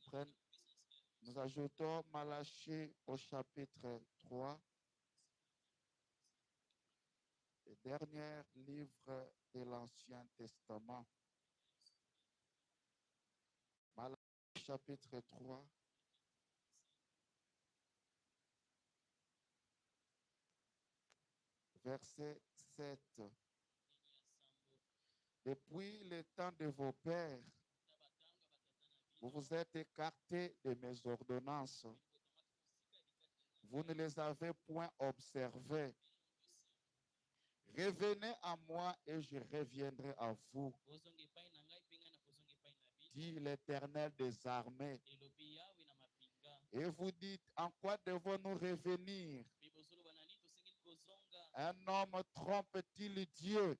Après, nous ajoutons Malachie au chapitre 3, le dernier livre de l'Ancien Testament. Malachie chapitre 3, verset 7. Depuis le temps de vos pères, vous vous êtes écartés de mes ordonnances. Vous ne les avez point observées. Revenez à moi et je reviendrai à vous, dit l'Éternel des armées. Et vous dites, en quoi devons-nous revenir? Un homme trompe-t-il Dieu?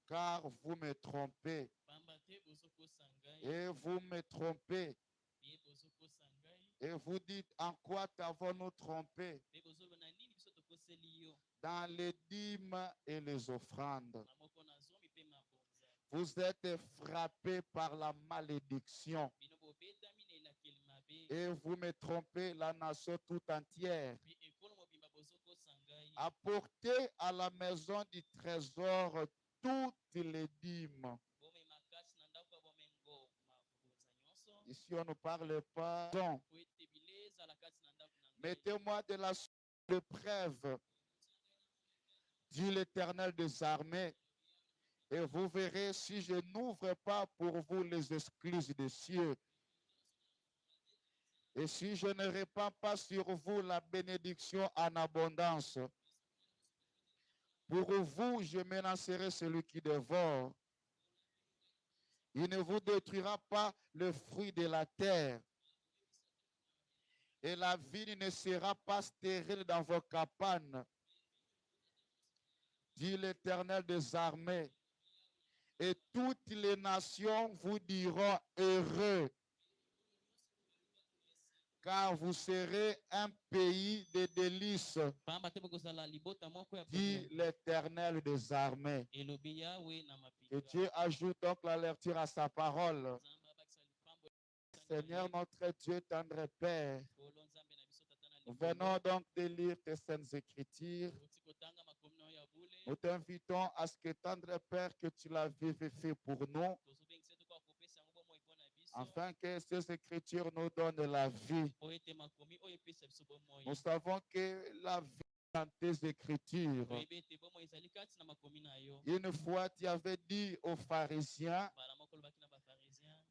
Car vous me trompez. Et vous me trompez. Et vous dites, en quoi t'avons-nous trompé? Dans les dîmes et les offrandes. Vous êtes frappés par la malédiction. Et vous me trompez, la nation tout entière. Apportez à la maison du trésor toutes les dîmes. Ici, on ne parle pas. Mettez-moi de la de preuve, dit l'Éternel des armées, et vous verrez si je n'ouvre pas pour vous les escluses des cieux. Et si je ne répands pas sur vous la bénédiction en abondance, pour vous, je menacerai celui qui dévore. Il ne vous détruira pas le fruit de la terre. Et la vigne ne sera pas stérile dans vos campanes, dit l'Éternel des armées. Et toutes les nations vous diront heureux, car vous serez un pays de délices, dit l'Éternel des armées. Et Dieu ajoute donc la lecture à sa parole. Seigneur notre Dieu, tendre Père, nous venons donc de lire tes saintes écritures. Nous t'invitons à ce que, tendre Père, que tu l'avais fait pour nous, afin que ces écritures nous donnent la vie. Nous savons que la vie est dans tes écritures. Une fois, tu avais dit aux pharisiens,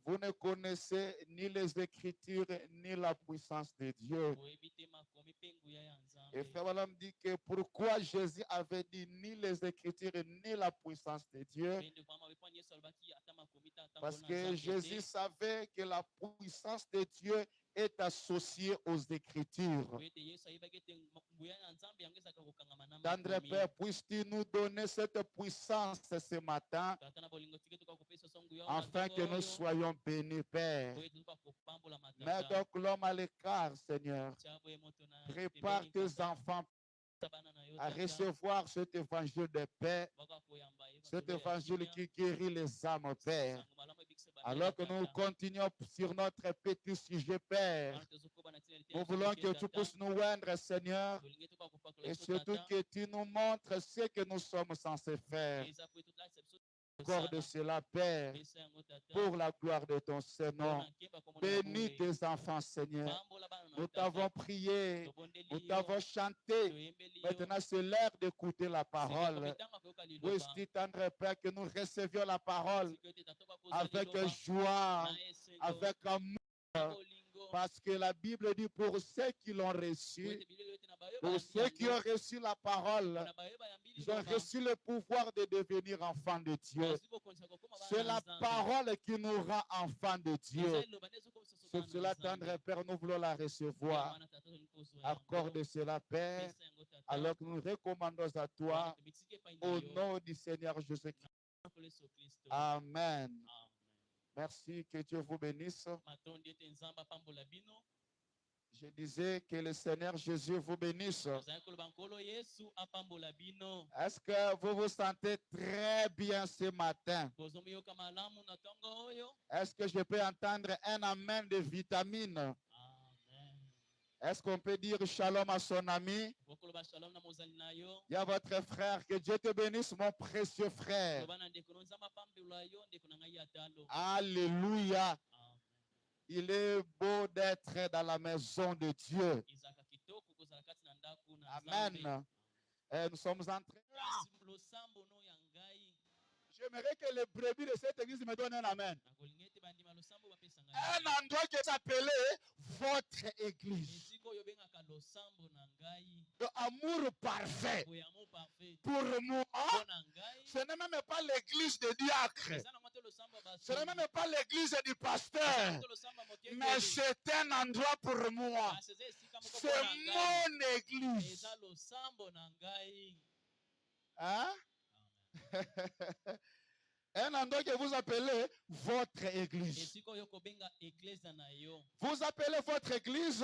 vous ne connaissez ni les Écritures, ni la puissance de Dieu. Et Frère Balaam dit que pourquoi Jésus avait dit ni les Écritures, ni la puissance de Dieu? Parce que Jésus savait que la puissance de Dieu est associée aux Écritures. Tendre Père, puisses-tu nous donner cette puissance ce matin, afin que nous soyons bénis, Père. Mets donc l'homme à l'écart, Seigneur. Prépare tes enfants à recevoir cet évangile de paix, cet évangile qui guérit les âmes, Père. Alors que nous continuons sur notre petit sujet, Père, nous voulons que tu puisses nous oindre, Seigneur, et surtout que tu nous montres ce que nous sommes censés faire. Accorde cela, Père, pour la gloire de ton Saint-Nom. Bénis tes enfants, Seigneur. Nous t'avons prié, nous t'avons chanté. Maintenant, c'est l'heure d'écouter la parole. Puisses-tu, tendre Père, que nous recevions la parole avec joie, avec amour. Parce que la Bible dit pour ceux qui l'ont reçu, pour ceux qui ont reçu la parole, ils ont reçu le pouvoir de devenir enfants de Dieu. C'est la parole qui nous rend enfants de Dieu. Sur cela, tendre Père, nous voulons la recevoir. Accorde cela, Père, alors que nous recommandons à toi, au nom du Seigneur Jésus-Christ. Amen. Merci, que Dieu vous bénisse. Je disais que le Seigneur Jésus vous bénisse. Est-ce que vous vous sentez très bien ce matin? Est-ce que je peux entendre un amen de vitamines? Est-ce qu'on peut dire shalom à son ami? Il y a votre frère. Que Dieu te bénisse, mon précieux frère. Alléluia. Il est beau d'être dans la maison de Dieu. Amen. Et nous sommes entrés. J'aimerais que les brebis de cette église me donnent un amen. Un endroit qui s'appelait votre église. L'amour parfait. Pour moi, ce n'est même pas l'église de diacre. Ce n'est même pas l'église du pasteur. Mais c'est un endroit pour moi. C'est mon église. Hein? Un endroit que vous appelez votre église. Vous appelez votre église,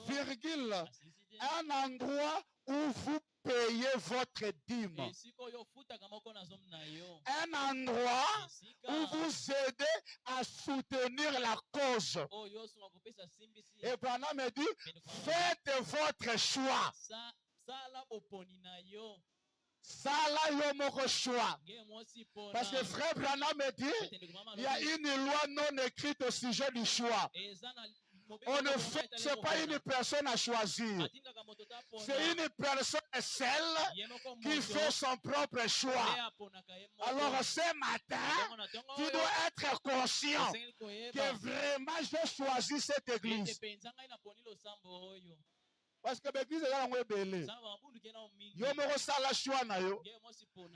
virgule, un endroit où vous payez votre dîme. Un endroit où vous aidez à soutenir la cause. Et Branham me dit, faites votre choix. Ça là, mon choix. Parce que frère Branham me dit, il y a une loi non écrite au sujet du choix. On ne fait, c'est pas une personne à choisir. C'est une personne seule qui fait son propre choix. Alors ce matin, tu dois être conscient que vraiment j'ai choisi cette église. Parce que l'église est là, belé.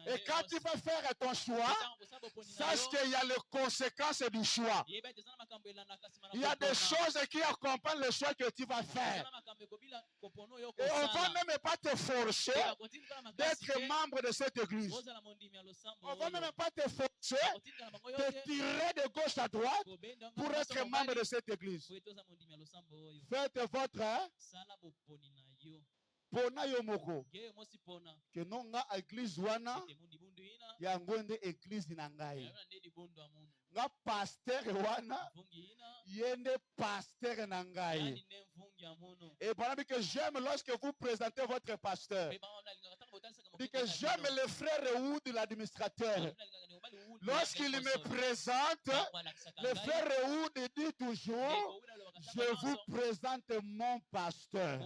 Et quand tu vas faire ton choix, sache qu'il y a les conséquences du choix. Il y a des choses qui accompagnent le choix que tu vas faire. Et on ne va même pas te forcer d'être membre de cette église. On ne va même pas te forcer de tirer de gauche à droite pour être membre de cette église. Faites votre pona yo moko que non nga église wana ya ngwende église na ngai nga pasteur wana yende pasteur na ngai. Et pendant que j'aime lorsque vous présentez votre pasteur, dit que j'aime le frère Raoud, l'administrateur. Lorsqu'il me présente, le frère Raoud dit toujours, je vous présente mon pasteur.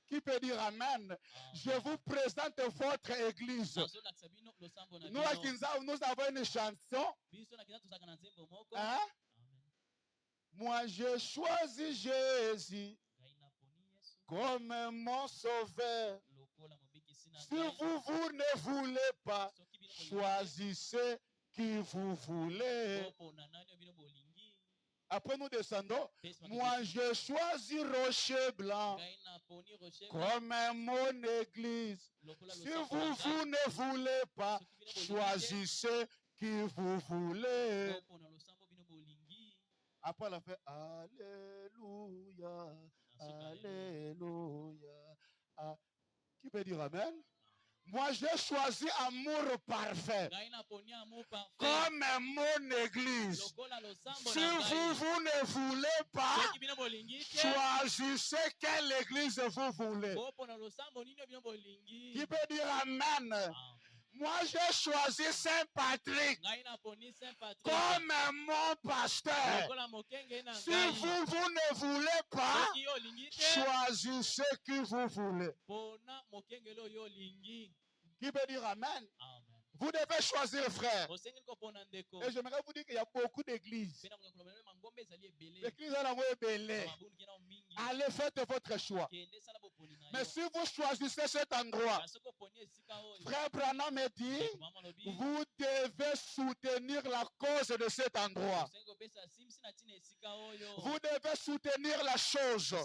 Qui peut dire amen? Je vous présente votre église. Nous avons une chanson. Hein? Moi, je choisis Jésus comme mon sauveur. Si vous ne voulez pas, choisissez qui vous voulez. Après nous descendons. Moi, je choisis Rocher Blanc comme mon église. Si vous ne voulez pas, choisissez qui vous voulez. Après, elle a fait Alléluia, Alléluia. Ah. Qui peut dire amen? Moi, j'ai choisi amour parfait comme mon église. Si vous ne voulez pas, choisissez quelle église vous voulez. Qui peut dire amen? Moi, j'ai choisi Saint-Patrick comme mon pasteur. Si vous ne voulez pas, choisissez qui vous voulez. Qui peut dire amen? Vous devez choisir, frère. Et j'aimerais vous dire qu'il y a beaucoup d'églises. L'église est belle. Allez, faites votre choix. Mais si vous choisissez cet endroit, frère Branham me dit, vous devez soutenir la cause de cet endroit. Vous devez soutenir la chose.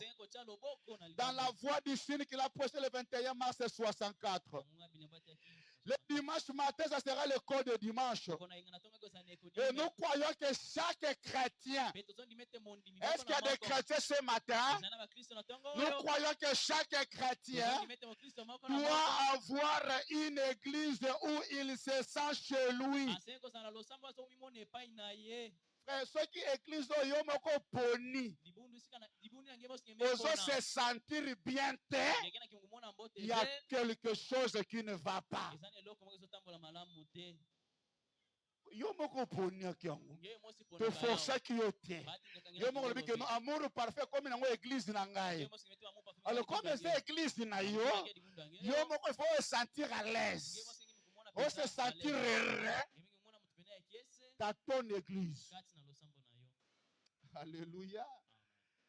Dans la voie du signe qu'il a posé le 21 mars 64. Le dimanche matin, ça sera le cours de dimanche. Et nous croyons que chaque chrétien, est-ce qu'il y a des chrétiens ce matin? Nous croyons que chaque chrétien doit avoir une église où il se sent chez lui. Frère, ceux qui église au poni, osons se sentir bien terre, il y a quelque chose qui ne va pas. Yomoko poni akiango. Te forcer qui yote. Yomoko le que non amour parfait comme dans l'église nangai. Alors comme c'est église na yo, yomoko il faut se sentir à l'aise. Il faut se sentir heureux dans ton église. Alléluia.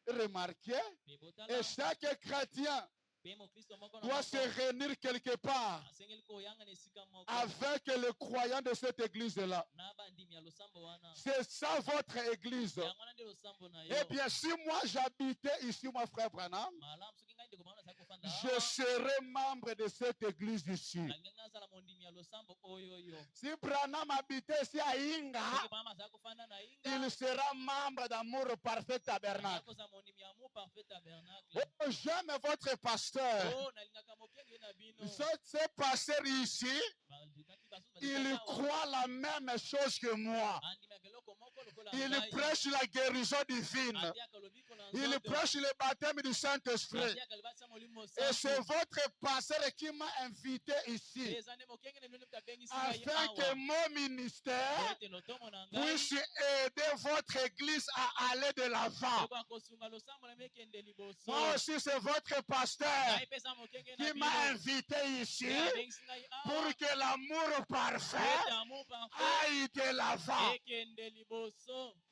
Remarquez, et chaque chrétien doit se réunir quelque part avec le croyant de cette église-là. C'est ça votre église. Et bien, si moi j'habitais ici, mon frère Branham, je serais membre de cette église ici. Si Branham habitait ici à Inga, il sera membre d'Amour Parfait Tabernacle. Oh, j'aime votre pasteur. Ce pasteur ici, il croit la même chose que moi. Il prêche la guérison divine. Il prêche le baptême du Saint-Esprit. Et c'est votre pasteur qui m'a invité ici, afin que mon ministère puisse aider votre église à aller de l'avant. Moi aussi, c'est votre pasteur qui m'a invité ici pour que l'amour parfait aille de l'avant.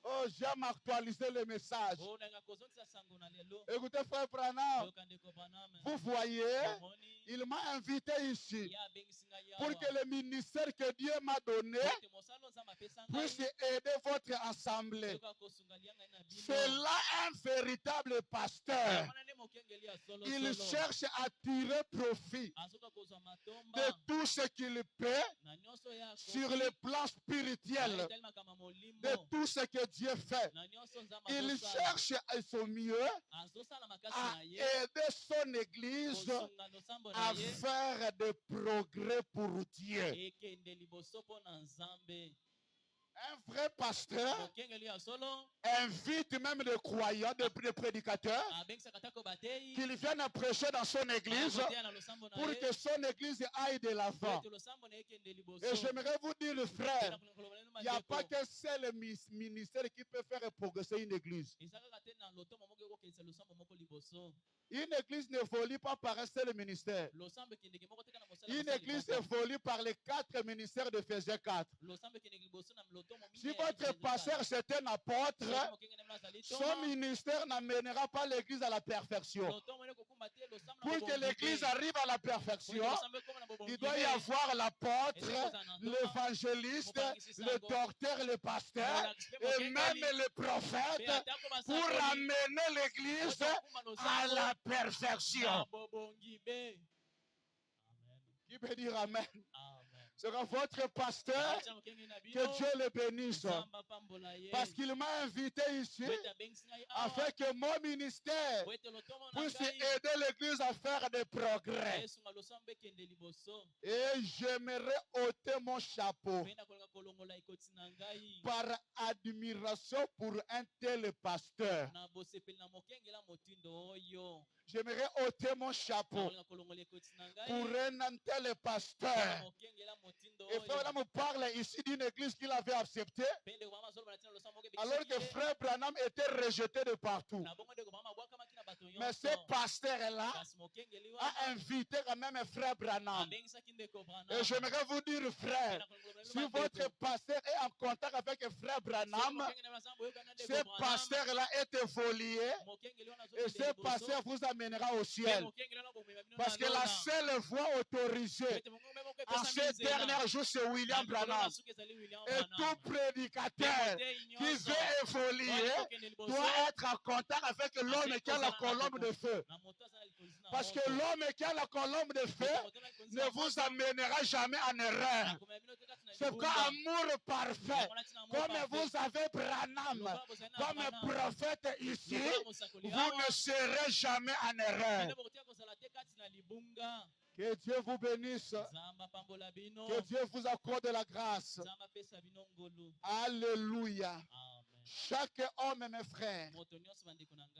Oh, j'aime actualiser le message. Écoutez, frère Branham, vous voyez, il m'a invité ici pour que le ministère que Dieu m'a donné puisse aider votre assemblée. C'est là un véritable pasteur. Il cherche à tirer profit de tout ce qu'il peut sur le plan spirituel, de tout ce que Dieu fait. Il cherche à son mieux à aider son église à faire des progrès pour Dieu. Un vrai pasteur invite même des croyants, des prédicateurs, qu'ils viennent prêcher dans son église pour que son église aille de l'avant. Et j'aimerais vous dire, frère, il n'y a pas qu'un seul ministère qui peut faire progresser une église. Une église n'évolue pas par un seul ministère. Une église évolue par les 4 ministères de Ephésiens 4. Si votre pasteur c'est un apôtre, son ministère n'amènera pas l'église à la perfection. Pour que l'église arrive à la perfection, il doit y avoir l'apôtre, l'évangéliste, le docteur, le pasteur et même le prophète pour amener l'église à la perfection. Qui peut dire amen? Sera votre pasteur, que Dieu le bénisse. Parce qu'il m'a invité ici afin que mon ministère puisse aider l'église à faire des progrès. Et j'aimerais ôter mon chapeau par admiration pour un tel pasteur. J'aimerais ôter mon chapeau pour un tel pasteur. Et frère me parle ici d'une église qu'il avait acceptée, alors que frère Branham était rejeté de partout. Mais ce pasteur-là a invité quand même frère Branham. Et j'aimerais vous dire, frère, si votre pasteur est en contact avec frère Branham, ce pasteur-là est évolué et ce pasteur vous amènera au ciel. Parce que la seule voie autorisée En ces derniers jours, c'est William Branham. Et tout prédicateur qui veut évoluer doit être en contact avec l'homme qui a la colombe de feu. Parce que l'homme qui a la colombe de feu ne vous amènera jamais en erreur. C'est comme amour parfait. Comme vous avez Branham comme prophète ici, vous ne serez jamais en erreur. Que Dieu vous bénisse. Que Dieu vous accorde la grâce. Alléluia. Chaque homme, mes frères,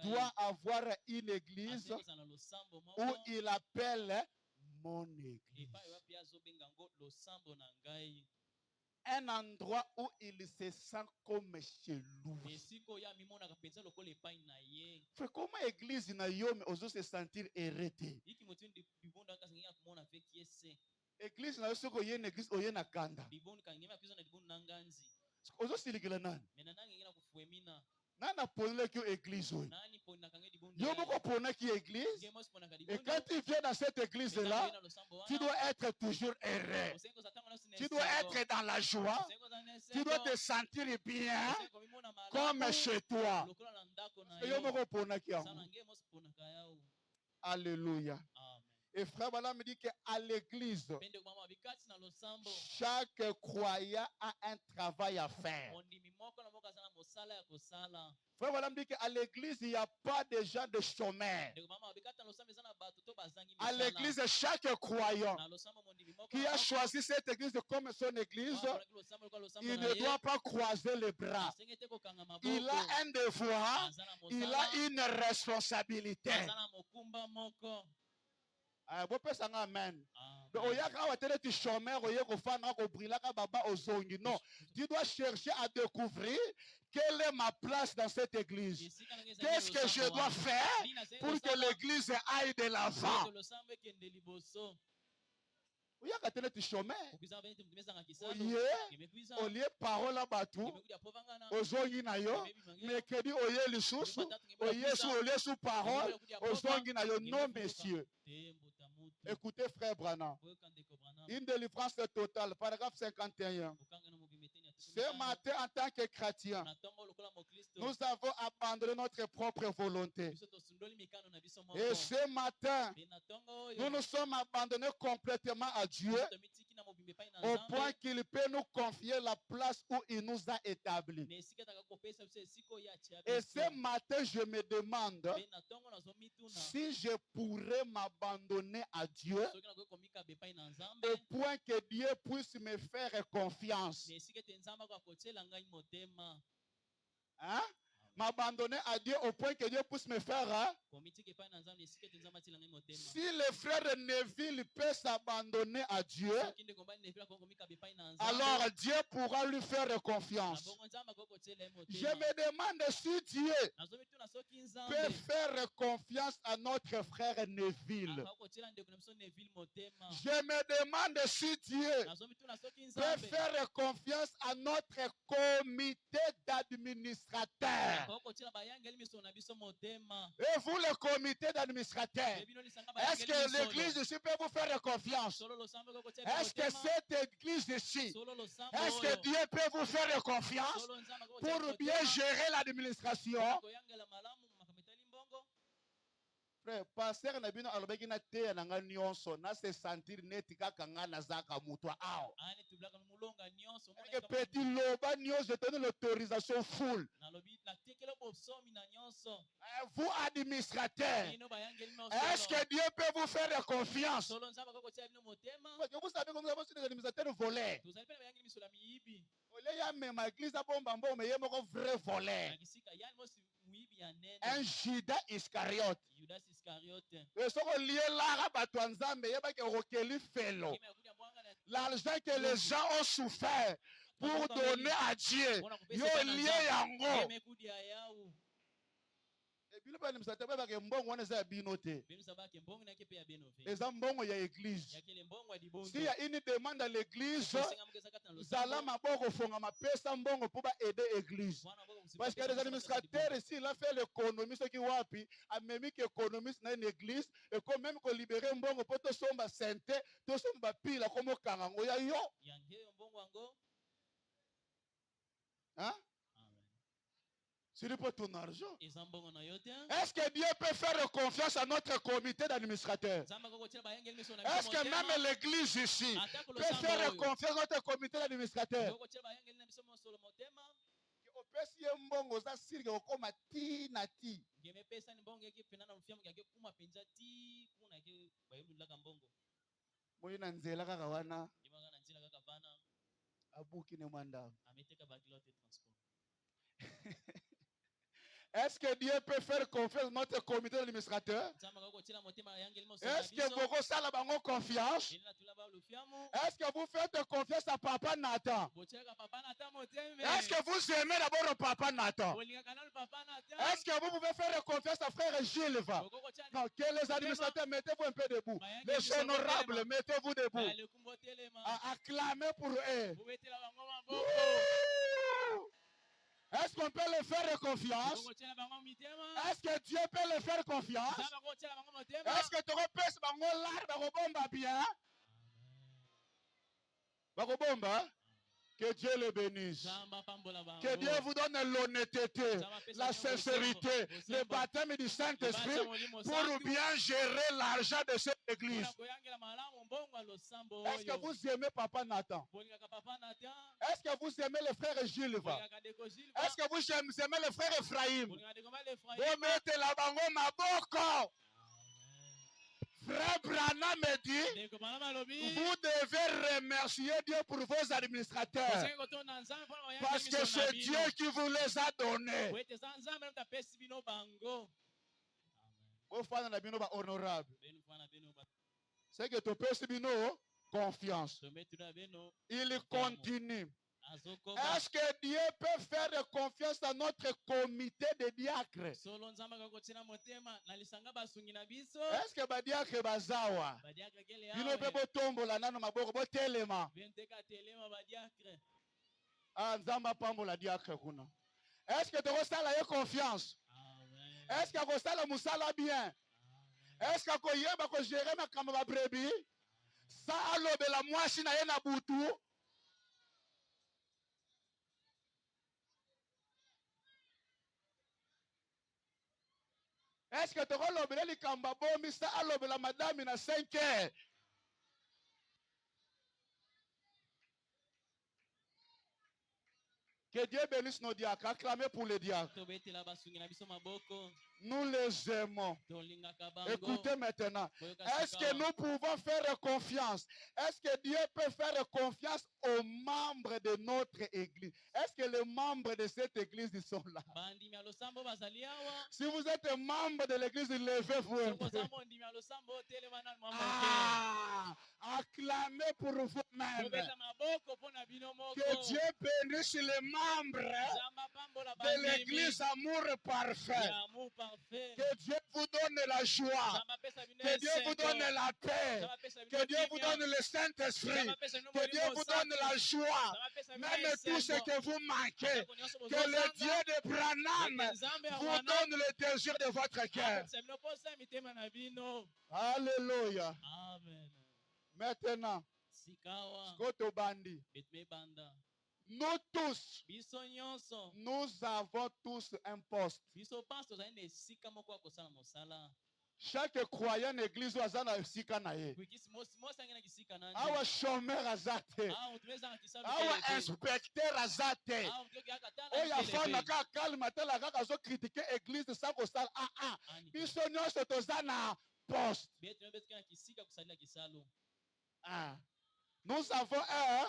doit avoir une église où il appelle mon église. Un endroit où il se sent comme chez lui. Comment l'église n'a pas se sentir hérité? L'église n'a pas une église où il y a kanda. Nana pone que église. Yo beaucoup pone qui église. Et quand tu viens dans cette église là, tu dois être toujours heureux. Tu dois être dans la joie. Tu dois te sentir bien comme chez toi. Yo beaucoup pone qui. Alléluia. Et frère Bala me dit qu'à l'église, chaque croyant a un travail à faire. Frère Bala me dit qu'à l'église, il n'y a pas de gens de chômeurs. À l'église, chaque croyant qui a choisi cette église comme son église, il ne doit pas croiser les bras. Il a un devoir, il a une responsabilité. Amen. Non, tu dois chercher à découvrir quelle est ma place dans cette église. Qu'est-ce que je dois faire pour que l'église aille de l'avant? Oui, au lieu parole à batou, aux zongi na yo, mercredi au lieu le sous, au lieu sous parole, aux zongi na yo. Non, messieurs. Écoutez, frère Branham. Une délivrance totale, paragraphe 51. Ce matin, en tant que chrétien, nous avons abandonné notre propre volonté. Et ce matin, nous nous sommes abandonnés complètement à Dieu au point qu'il peut nous confier la place où il nous a établis. Et ce matin, je me demande si je pourrais m'abandonner à Dieu au point que Dieu puisse me faire confiance. Hein? M'abandonner à Dieu au point que Dieu puisse me faire. Si le frère Neville peut s'abandonner à Dieu, alors Dieu pourra lui faire confiance. Je me demande si Dieu peut faire confiance à notre frère Neville. Je me demande si Dieu peut faire confiance à notre comité d'administrateurs. Et vous, le comité d'administrateurs, est-ce que l'église ici peut vous faire confiance? Est-ce que cette église ici, est-ce que Dieu peut vous faire confiance pour bien gérer l'administration? Frère, pasteur na bino alobeki na te na nga nyonso na se sentir neti kaka nga nazaka mutu ao. Que petit loba nyonso, je donne l'autorisation full. Vous administrateurs, est-ce que Dieu peut vous faire confiance? Vous savez comment vous êtes des administrateurs volés. Il y a même l'église à Bombambo, mais il y a un vrai voleur. Un Judas Iscariote. L'argent que les gens ont souffert pour donner à Dieu, il y a yango. S'il y a une demande à l'église, aider l'église. Parce qu'il y a des administrateurs ici, il a fait l'économie, ce qui wapi, a même économiste dans une église, et quand même qu'on libère mbongo pour tout somba santé, tout somba pile, comme au Kangango, ya yo. Hein? C'est pas ton argent. Est-ce que Dieu peut faire confiance à notre comité d'administrateurs? Est-ce que même l'église ici peut faire confiance à notre comité d'administrateurs? Est-ce que Dieu peut faire confiance à notre comité d'administrateur? Est-ce que vous avez confiance? Est-ce que vous faites confiance à Papa Nathan? Est-ce que vous aimez d'abord Papa Nathan? Est-ce que vous pouvez faire confiance à Frère Gilles? Non, que les administrateurs, mettez-vous un peu debout. Les honorables, mettez-vous debout. Acclamez pour eux. Est-ce qu'on peut le faire confiance? Est-ce que Dieu peut le faire confiance? Est-ce que tu repèses l'art bien? Que Dieu le bénisse. Que Dieu vous donne l'honnêteté, la sincérité, le baptême du Saint-Esprit pour bien gérer l'argent de cette église. Est-ce que vous aimez Papa Nathan? Est-ce que vous aimez le frère Gilles? Est-ce que vous aimez le frère Ephraim? Vous mettez la bango maboko. Frère Branham me dit, vous devez remercier Dieu pour vos administrateurs. Parce que c'est Dieu qui vous les a donnés. Honorable. C'est que tu peux confiance. Il continue. Est-ce que Dieu peut faire confiance à notre comité de diacres? Est-ce que badiacre bazawa? Bino pe botombola nano maboko botelema. Ah, nzamba pambola diacre kuna. Est-ce que tu resala ye confiance? Est-ce que resala musala bien? Est-ce que koyeba ko gérer makambo ba brebi? Sa alobela mwasi na ye na butu. Est-ce que tu as l'obéi les cambabo, Mr. Alobe la madame, il a 5 heures. Que Dieu bénisse nos diacres. Acclamez pour les diacres. Nous les aimons. Écoutez maintenant. Est-ce que nous pouvons faire confiance? Est-ce que Dieu peut faire confiance aux membres de notre église? Est-ce que les membres de cette église ils sont là? Si vous êtes membre de l'église, levez-vous. Acclamez pour vous-même. Que Dieu bénisse les membres de l'église Amour Parfait. Que Dieu vous donne la joie. Que Dieu vous donne la paix. Que Dieu vous donne le Saint-Esprit. Que Dieu vous donne la joie. Même tout ce que vous manquez. Que le Dieu de Branham vous donne le désir de votre cœur. Alléluia. Maintenant, nous tous, nous avons tous un poste. Chaque croyant église ou azana sikanaye. Awa chômeur azate. Awa inspecteur azate. Oya fana ka kalma tela kaka zo critiquer église sa ko sala biso nyonso tozana poste. Nous avons un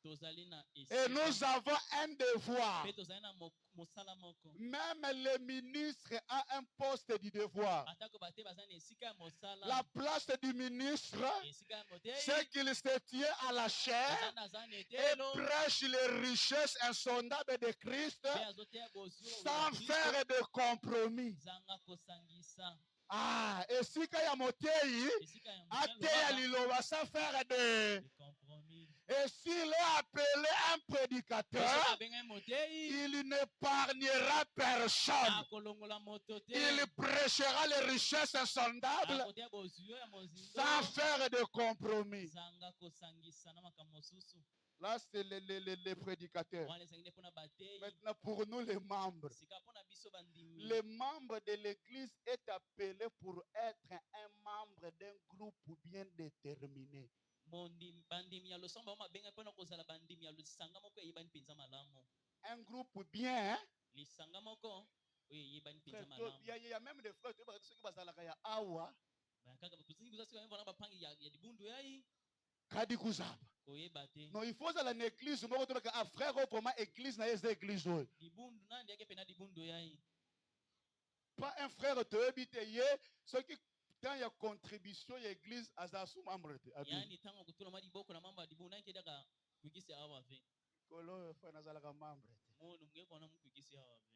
Et nous avons un devoir. Même le ministre a un poste du devoir. La place du ministre, c'est qu'il se tient à la chair et prêche les richesses insondables de Christ sans faire de compromis. Ah, et si il y a motei, sans faire de compromis. Et s'il est appelé un prédicateur, il n'épargnera personne. Il prêchera les richesses insondables sans faire de compromis. Là, c'est les prédicateurs. Maintenant, pour nous, les membres de l'Église est appelé pour être un membre d'un groupe bien déterminé. Un groupe bien. Il y a même des frères qui non, il faut aller à l'église. Un frère, comment église n'a pas église. Pas un frère te habite, ce qui tant il y a contribution à l'église à sa sous-membre.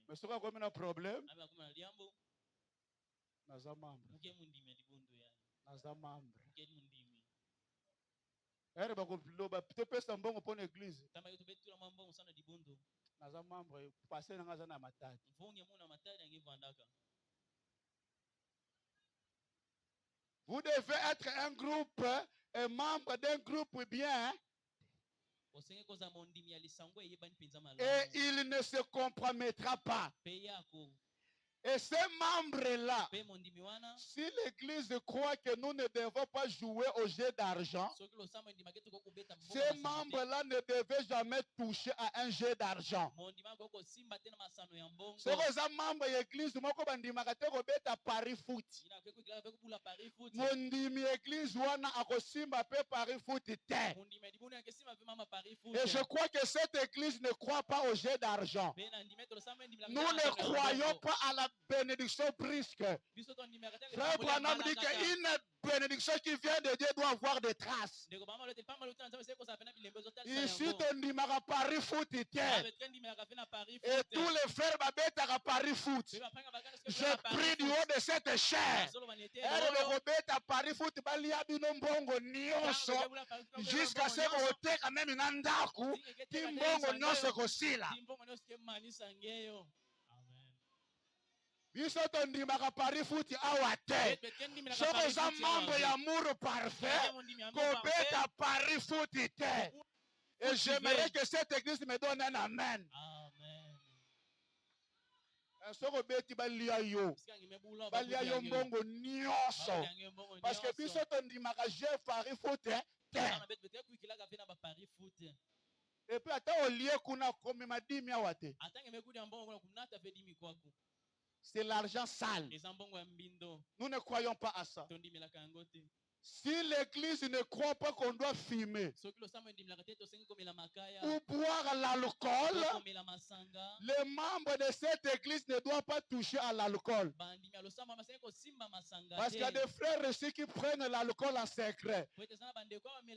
Mais ce qu'on a un problème, naza membre. Naza membre. Ere bakuloba topesa mbongo pona église. Naza membre passer na ngaza na matati. Vous devez être un groupe, un membre d'un groupe bien. Et il ne se compromettra pas. Et ces membres-là, si l'Église croit que nous ne devons pas jouer au jeu d'argent, ces membres-là ne devaient jamais toucher à un jeu d'argent. Ce que les membres de l'Église, ils ont pari foot. Mon Église, a pari foot. Et je crois que cette Église ne croit pas au jeu d'argent. Nous ne croyons pas à la bénédiction brusque. Frère Branham dit qu'une bénédiction qui vient de Dieu doit avoir des traces. Ici, on dit Pari foot. Et tous les frères babette à Pari foot. Je prie du haut de cette chair. Pari foot jusqu'à ce qu'on ôte quand même une andaku. Timbongo nyonso kosila. Biso tondimaka pari futi awa te. Soko za mambo ya muro parfait. Kobeta pari futi te. Et j'aimerais que cette église me donne un amen. Soko beti balia yo. Balia yo mbongo nyonso. Parce que biso tondimaka je pari futi te. Et puis ata olie kuna komema dimi awa te. C'est l'argent sale. Nous ne croyons pas à ça. Si l'église ne croit pas qu'on doit fumer ou boire l'alcool, les membres de cette église ne doivent pas toucher à l'alcool. Parce qu'il y a des frères ici qui prennent l'alcool en secret.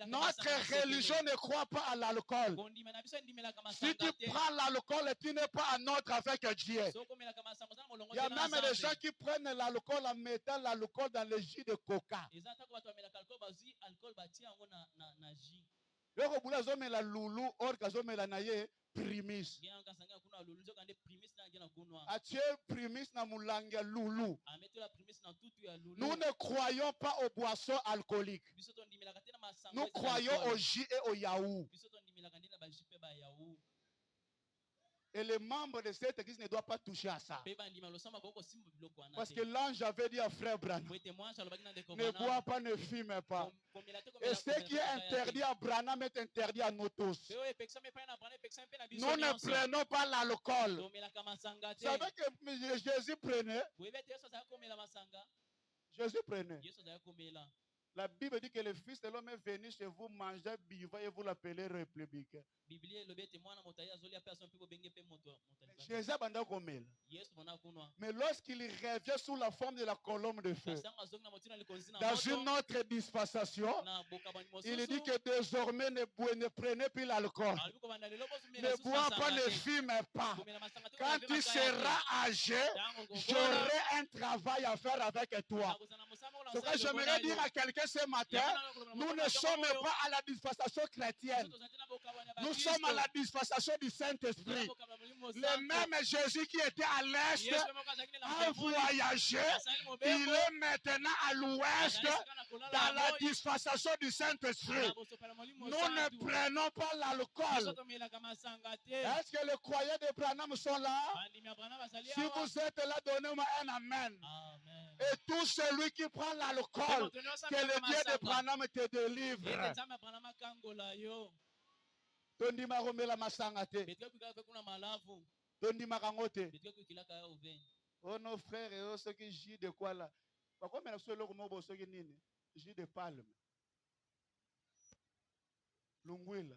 Notre religion ne croit pas à l'alcool. Si tu prends l'alcool, tu n'es pas en autre avec Dieu. Il y a même des gens qui prennent l'alcool en mettant l'alcool dans le jus de coca. Primis. Primis na mulanga loulou. Nous ne croyons pas aux boissons alcooliques. Nous croyons au jus et au yaourt. Et les membres de cette église ne doivent pas toucher à ça. Parce que l'ange avait dit à frère Branham, ne bois pas, ne fume pas. Et ce qui est interdit à Branham est interdit à nous tous. Nous ne prenons pas l'alcool. Vous savez que Jésus prenait. Jésus prenait. La Bible dit que le Fils de l'homme est venu chez vous manger, buvant et vous l'appelez républicain. Jésus a commis. Mais lorsqu'il revient sous la forme de la colombe de feu, dans une autre dispensation, il dit que désormais ne prenez plus l'alcool. Ne bois pas, ne fume pas. Quand tu seras âgé, j'aurai un travail à faire avec toi. Ce que j'aimerais dire à quelqu'un ce matin, nous ne sommes pas à la dispensation chrétienne. Nous sommes à la dispensation du Saint-Esprit. Le même Jésus qui était à l'est a voyagé. Il est maintenant à l'ouest dans la dispensation du Saint-Esprit. Nous ne prenons pas l'alcool. Est-ce que les croyants de Branham sont là? Si vous êtes là, donnez-moi un amen. Et tout celui qui prend l'alcool, que le Dieu de Branham te délivre. Tondima romela masanga te. Tondima kangote. Oh nos frères et oh ceux qui jus de quoi là? Pourquoi maintenant ceux là ceux qui nini? Jus de palme. Lunguila.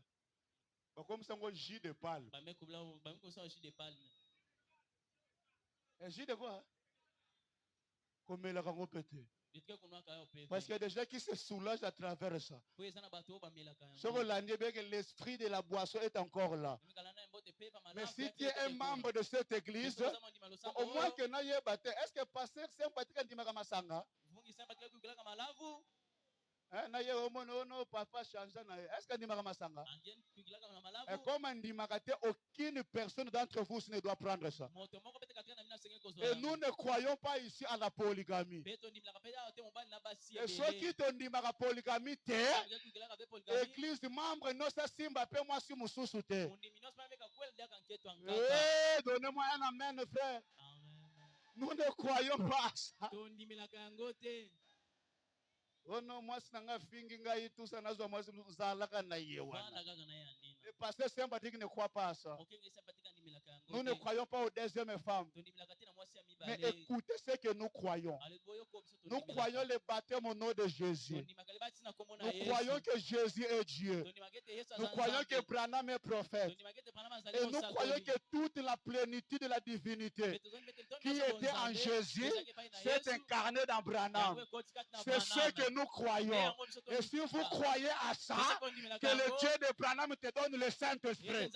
Pourquoi ça ngo jus de palme? Un jus de quoi? Comme la kango pété. Parce qu'il y a des gens qui se soulagent à travers ça. L'esprit de la boisson est encore là. Mais si tu es un membre de cette église, au moins que nous ayons battu. Est-ce que pasteur c'est un pasteur qui dit Masanga? Papa change. Est-ce que dit Masanga? Et comme on dit aucune personne d'entre vous ne doit prendre ça. Et nous ne croyons pas ici à la polygamie. Et ceux qui te disent la polygamie, l'église membre, nous sommes moi si nous sommes donnez-moi un amen, frère. Nous ne croyons pas à ça. Oh non, moi, c'est un fingi ngai tout ça nazo moi zalaka na yewana. Le pasteur sympathique ne croit pas à ça. Nous ne croyons pas aux deuxième femme. Mais écoutez ce que nous croyons. Nous croyons le baptême au nom de Jésus. Nous croyons que Jésus est Dieu. Nous croyons que Branham est prophète. Et nous croyons que toute la plénitude de la divinité qui était en Jésus s'est incarnée dans Branham. C'est ce que nous croyons. Et si vous croyez à ça, que le Dieu de Branham te donne le Saint-Esprit.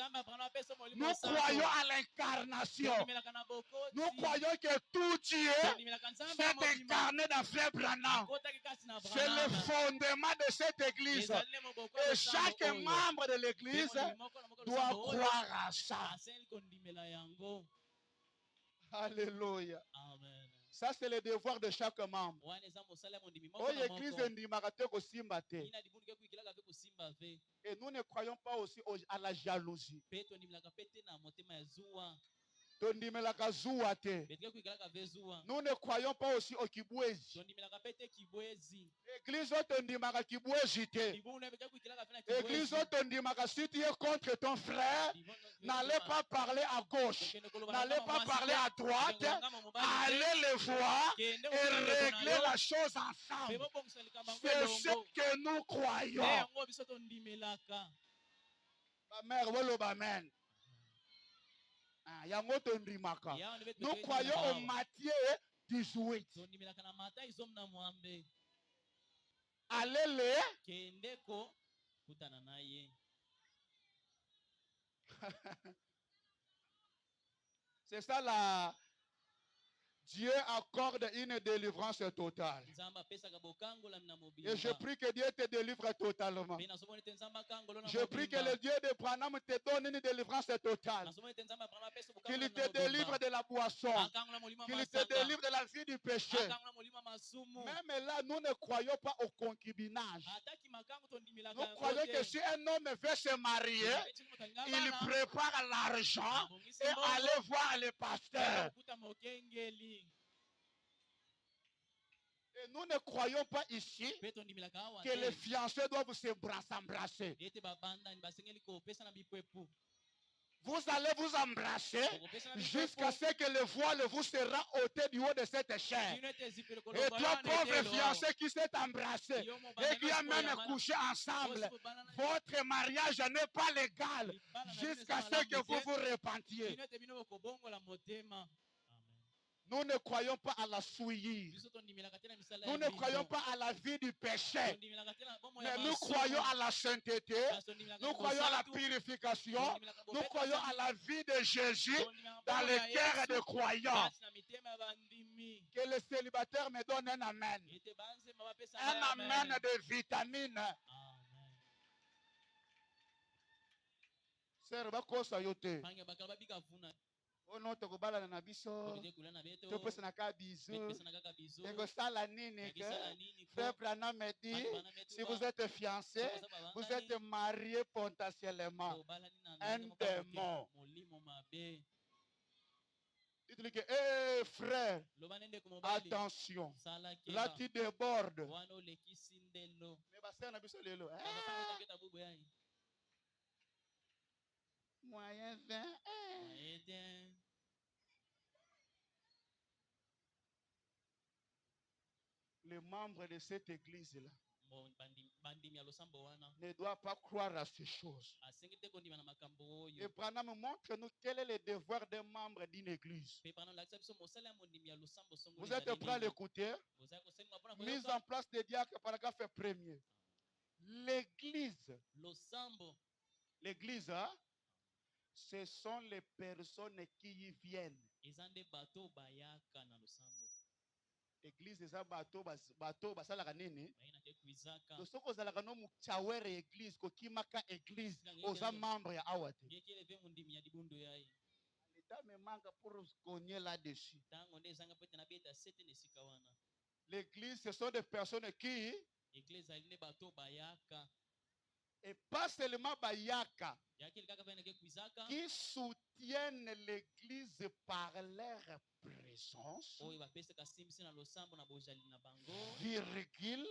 Nous croyons à l'incarnation. Nous croyons que tout Dieu s'est incarné dans Frère Branham. C'est le fondement de cette église. Et chaque membre de l'église doit croire à ça. Alléluia. Ça, c'est le devoir de chaque membre. Oh, l'église et nous ne croyons pas aussi à la jalousie. Nous ne croyons pas aussi au kibwezi. Église otondimaka kibwezi te. Église otondimaka si tu es contre ton frère, n'allez pas parler à gauche, n'allez pas parler à droite, allez le voir et régler la chose ensemble. C'est ce que nous croyons. Ma mère, amen. Nous croyons au Matthieu 18. Allez-le. C'est ça la... Dieu accorde une délivrance totale. Et je prie que Dieu te délivre totalement. Je prie que le Dieu de Branham te donne une délivrance totale. Qu'il te délivre de la boisson. Qu'il te délivre de la vie du péché. Même là, nous ne croyons pas au concubinage. Nous croyons que si un homme veut se marier, il prépare l'argent et aller voir le pasteur. Et nous ne croyons pas ici que les fiancés doivent s'embrasser. Vous allez vous embrasser jusqu'à ce que le voile vous sera ôté du haut de cette chair. Et toi, pauvre fiancé qui s'est embrassé et qui a même couché ensemble, votre mariage n'est pas légal jusqu'à ce que vous vous repentiez. Nous ne croyons pas à la souillie. Nous ne croyons pas à la vie du péché. Mais nous croyons à la sainteté. Nous croyons à la purification. Nous croyons à la vie de Jésus dans les cœurs des croyants. Que le célibataire me donne un amen. Un amen de vitamines. Sœur, bakosa yote. Oh non, tu vas na biso. Tu peux s'en bisou. Tu peux sala nini. Frère Branham me dit, si vous êtes fiancé, vous êtes marié potentiellement. Un démon. Dites-lui que, hé frère, attention. Là tu débordes. Mais basé na biso lelo. Moyen 20. Les membres de cette église-là ne doivent pas croire à ces choses. Et Branham montre-nous quel est le devoir d'un membre d'une église. Vous êtes prêts à l'écouter? Mise en place des diacres, paragraphe 1er. L'église, hein, ce sont les personnes qui y viennent. Église eza bato basalaka nini tosoko ozalaka no muchawere église kokimaka église oza membre ya awa te. L'état me manque pour cogner là-dessus. L'église, ce sont des personnes qui et pas seulement bayaka qui soutiennent l'église par leur présence, virgule,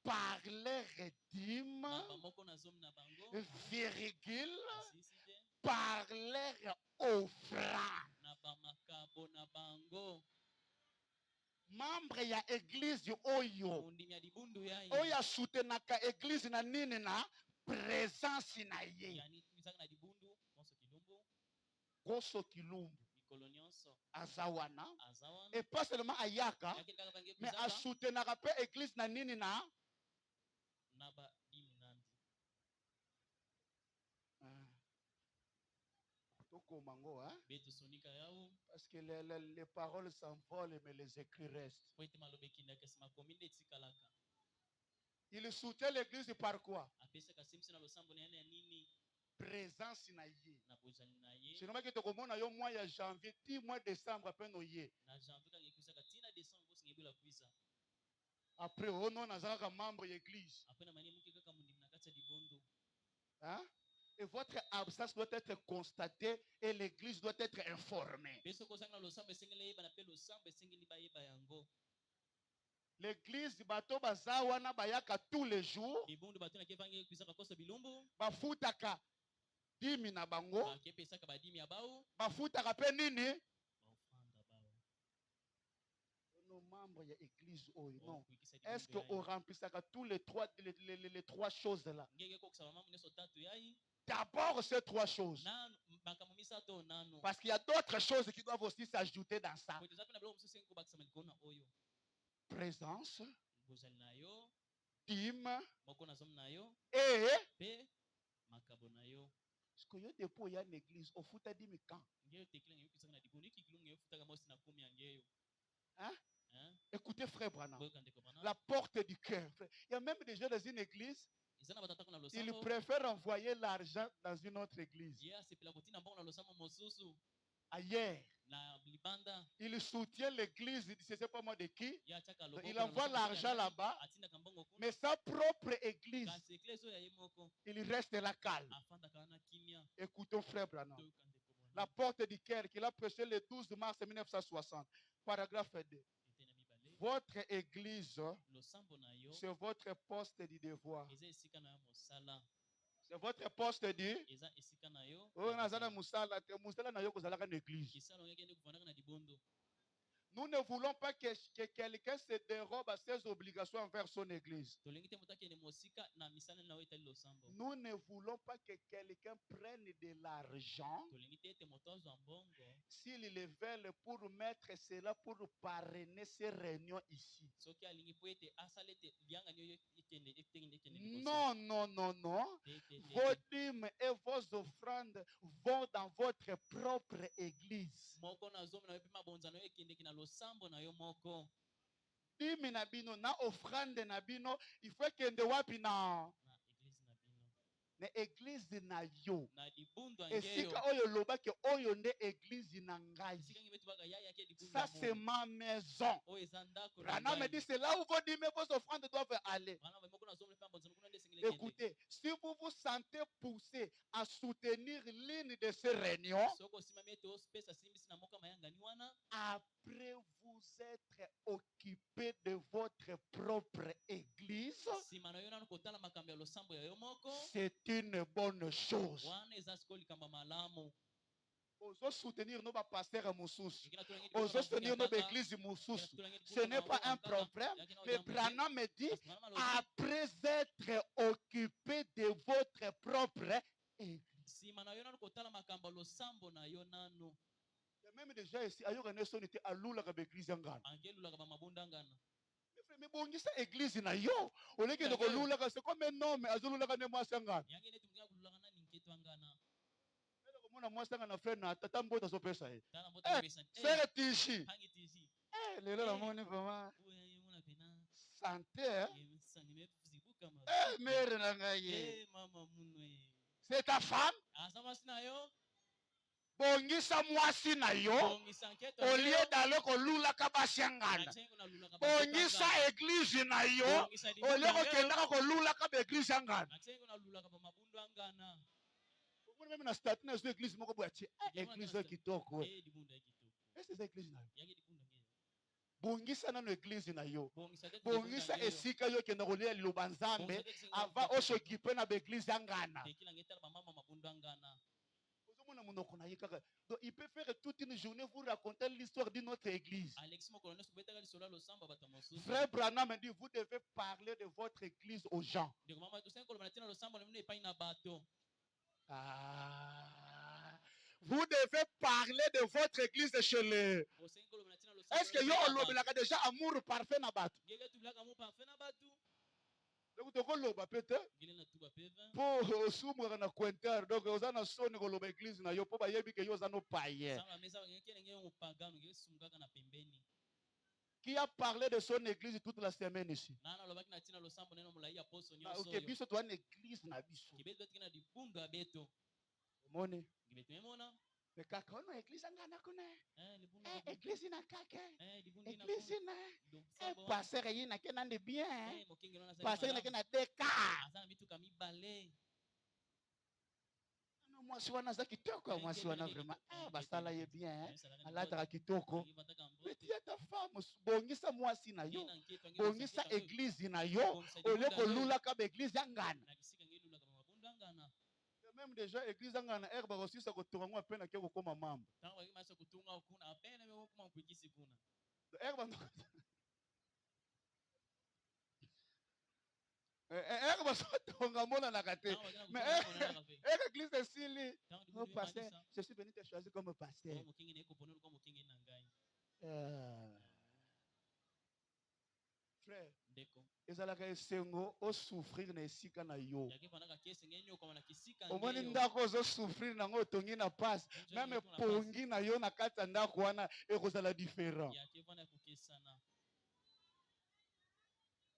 par leur dîme, virgule, par leur offrande. Membre ya église oyo oya soutenaka église na nini na présence na ye koso kilumbu azawana et pas seulement ayaka mais a soutenaka pe église na nini na hein? Parce que les paroles s'envolent mais les écrits restent. Il soutient l'église par quoi? Présence na ye. C'est normal que tu commandes au mois de janvier, 10 mois de décembre, après nous y. Après, on a un membre de l'église. Hein? Et votre absence doit être constatée et l'église doit être informée. L'église bato bazawana bayaka tous les jours. Bafutaka dimi na bango. Bafutaka pe nini? Nos membres de l'église non. Est-ce qu'on remplissait tous les trois choses là? D'abord ces trois choses. Parce qu'il y a d'autres choses qui doivent aussi s'ajouter dans ça. Présence, dîme et ce que y a pour y a une église au foot à dîme quand? Hein? Écoutez frère Branham, la porte du cœur. Il y a même des gens dans une église, ils préfèrent envoyer l'argent dans une autre église. Ailleurs. Il soutient l'église, il ne sait pas moi de qui. Il envoie l'argent là-bas, mais sa propre église, il reste là calme. Écoutons frère Branham. La porte du cœur qu'il a prêché le 12 mars 1960, paragraphe 2. Votre église, c'est votre poste du devoir. C'est votre poste dit. Nous ne voulons pas que quelqu'un se dérobe à ses obligations envers son église. Nous ne voulons pas que quelqu'un prenne de l'argent s'ils le veulent pour mettre cela pour parrainer ces réunions ici. Non, non, non, non. Vos dîmes et vos offrandes vont dans votre propre église. Dîme na bino na offrande na bino, il faut kende wapi na na église na yo. Esika oyo loba ke oyo nde église na ngai. Ça c'est ma maison. Branham me dit c'est là où vos dîmes et vos offrandes doivent aller. Écoutez, si vous vous sentez poussé à soutenir l'une de ces réunions, après vous être occupé de votre propre église, c'est une bonne chose. Oso soutenir nos pasteurs Moussous. Oso soutenir nos églises Moussous. Ce n'est pas un problème. Mais Branham me dit, après être occupé de votre propre église. Même déjà ici, ailleurs on était à l'oula de l'église angana. Mais bon, ça église na yo. Au lieu que de l'oula, c'est comme un homme. Azulula ne moi sangana. Mona mwasanga na frère na tata mbota so pesa ye. Frère Tishi. Lelo la moni vraiment. Santé. Mère na ngai. C'est ta femme? Bongisa mwasi na yo. Au lieu d'aller kolula kabasiangana. Bongisa église na yo. Au lieu kokenda kolula kaba église angana. Même na statut na église moko boatie église kitoko. Est-ce que c'est église na yo? Bongisa na église na yo. Bongisa esika yo kenda kolia lubanzambe ava o s'occuper na église angana. Donc il peut faire toute une journée vous raconter l'histoire de notre église. Frère Branham me dit vous devez parler de votre église aux gens. Vous devez parler de votre église chez les. Est-ce que vous avez déjà amour parfait na batu? Donc tu peux loba peut-être. Pour soumre na quinter donc vous avez sonné ko loba église na yo po ba yebi ke yo za no païen. Qui a parlé de son église toute la semaine ici? OK, biso to une église na biso. Moni. Mais kaka ono église ngana kuna. Église na kaka. Église na. Pasteur yina ke na de bien. Pasteur na ke na deka. Non moi si wana za kitoko moi si wana vraiment basala ye bien. Alata kitoko. Mais tu as ta femme bongisa moi si na yo. Bongisa église na yo. Ole ko lula ka église ngana. Même déjà église ngana herba aussi ça ko tonga pena ke ko koma mambo. Herba herba so tonga mona na kate. Mais église de Sili. Oh pasteur, je suis venu te choisir comme pasteur. Frère, ezalaka esengo o souffrir na esika na yo. Omoni ndako ozo souffrir nango otongi na passe. Même pongi na yo na kati ya ndako wana ekozala différent.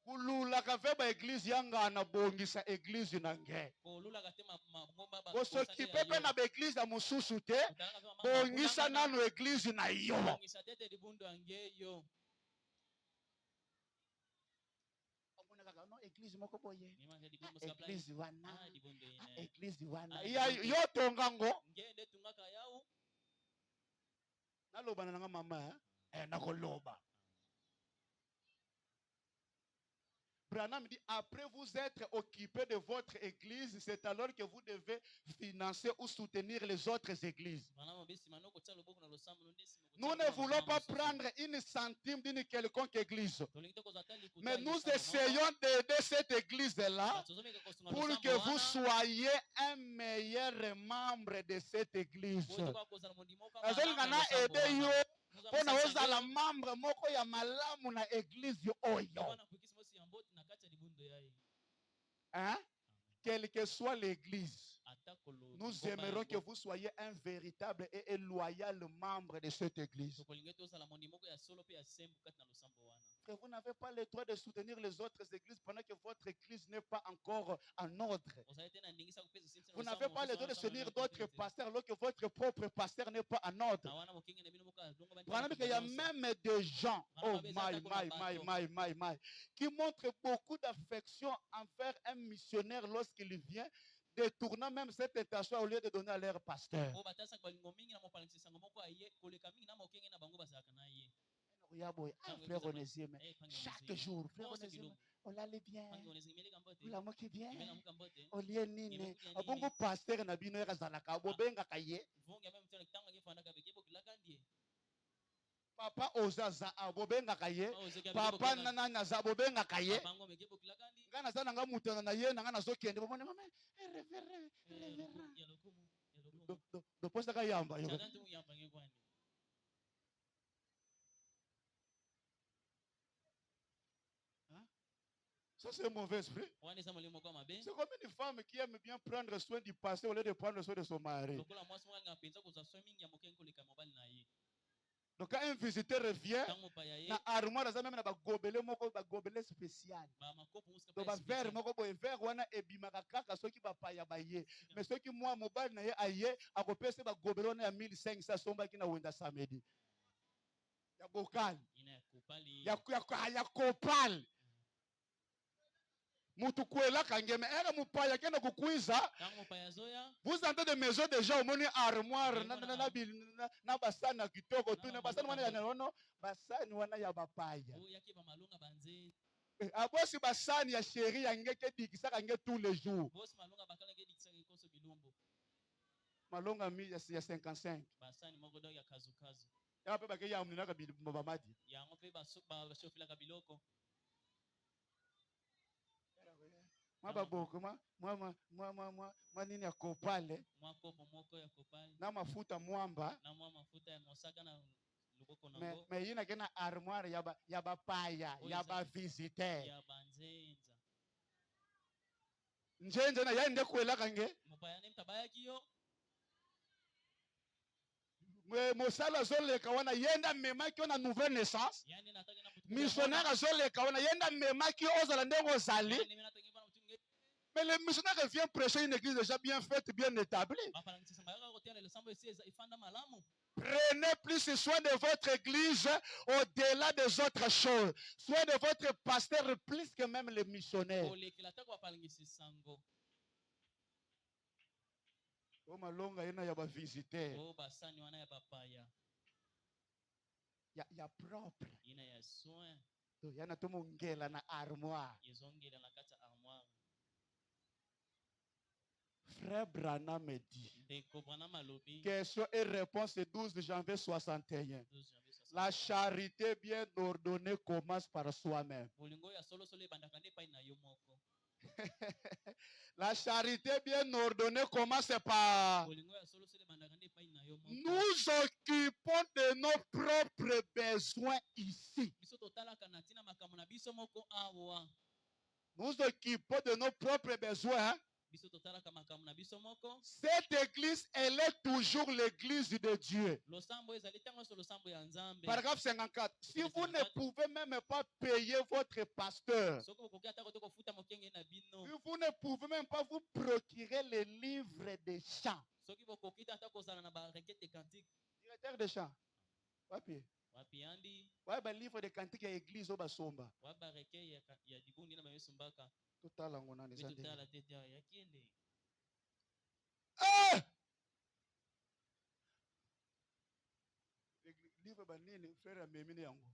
Kululaka ve ba église yanga na bongisa église na nge. Bosokipe pe na ba église ya mosusu te. Bongisa nano église na yo. Non, église moko boye. Église wana. Église wana. Yo tongango. Naloba na nga mama, nakoloba. Branham dit, après vous être occupé de votre église, c'est alors que vous devez financer ou soutenir les autres églises. Nous ne voulons pas prendre une centime d'une quelconque église. Mais nous essayons d'aider cette église-là pour que vous soyez un meilleur membre de cette église. Pona ozala membre moko ya malamu na église oyo. Hein? Quelle que soit l'église, nous aimerons que vous soyez un véritable et loyal membre de cette église. Vous n'avez pas le droit de soutenir les autres églises pendant que votre église n'est pas encore en ordre. Vous n'avez pas le droit de soutenir d'autres pasteurs alors que votre propre pasteur n'est pas en ordre. Il y a même des gens, oh my, qui montrent beaucoup d'affection envers un missionnaire lorsqu'il vient, détournant même cette intention au lieu de donner à leur pasteur. Frère Onésime, chaque jour, frère Onésime, on l'allait bien, on l'a moqué bien, on l'y est nine, on bongo pasteur na bino yakazalaka, bobenga kaye. Papa ozaza abobenga kaye, papa nana za bobenga kaye. Ngana za nanga mutana na ye nanga nazokende bomone mama, révérend. Do posta kayamba yo. Ça, c'est un mauvais esprit. C'est comme une femme qui aime bien prendre soin du passé au lieu de prendre soin de son mari. Donc, quand un visiteur revient, dans l'armoire, ça même na bagobele spécial. Donc, ba verre moko boy verre wana ebimaka kaka soki ba paya baye. Mais soki moi mobile na ye aye, akopesa ba gobele wana ya 1500 somba ki na wenda samedi. Ya bokal. Ya kopal. Vous entendez des maisons de gens, moni armoire, na basana kitoko, tu na basana wana ya nono, basani wana ya bapaya. Abosi basani ya chéri ya ngeke dikisaka nge tous les jours. Malonga mi ya 55. Basani moko do ya kazukazu. Ya pe bake ya mnina ka babamadi. Ya ngope ba shofila ka biloko. Mwa nini ya kopale na mafuta mwamba me yina kena armoire ya bapaya ya ba visiteur njenje na yaende kwela kange mosala azoleka wana yenda memaki na nouvelle naissance missionnaire azoleka wana yenda memaki ozala ndenge ozali. Mais le missionnaire vient prêcher une église déjà bien faite, bien établie. Prenez plus soin de votre église au-delà des autres choses. Soin de votre pasteur plus que même les missionnaires. Oh malonga ina ya ba visiter. Oh basani wana ya bapaya. Ya propre. Ina ya soin. To yana to mongela na armoire. Yezongela na kata armoire. Frère Branham me dit. Question et réponse 12 janvier 61. La charité bien ordonnée commence par soi-même. La charité bien ordonnée commence par nous occupons de nos propres besoins ici. Nous occupons de nos propres besoins. Cette église, elle est toujours l'église de Dieu. Paragraphe 54. Si vous ne pouvez même pas payer votre pasteur, si vous ne pouvez même pas vous procurer les livres des chants, directeur des chants, ouais, ben livre de cantique à l'église au Basomba. Total en on a les livre banini frère amemine yango.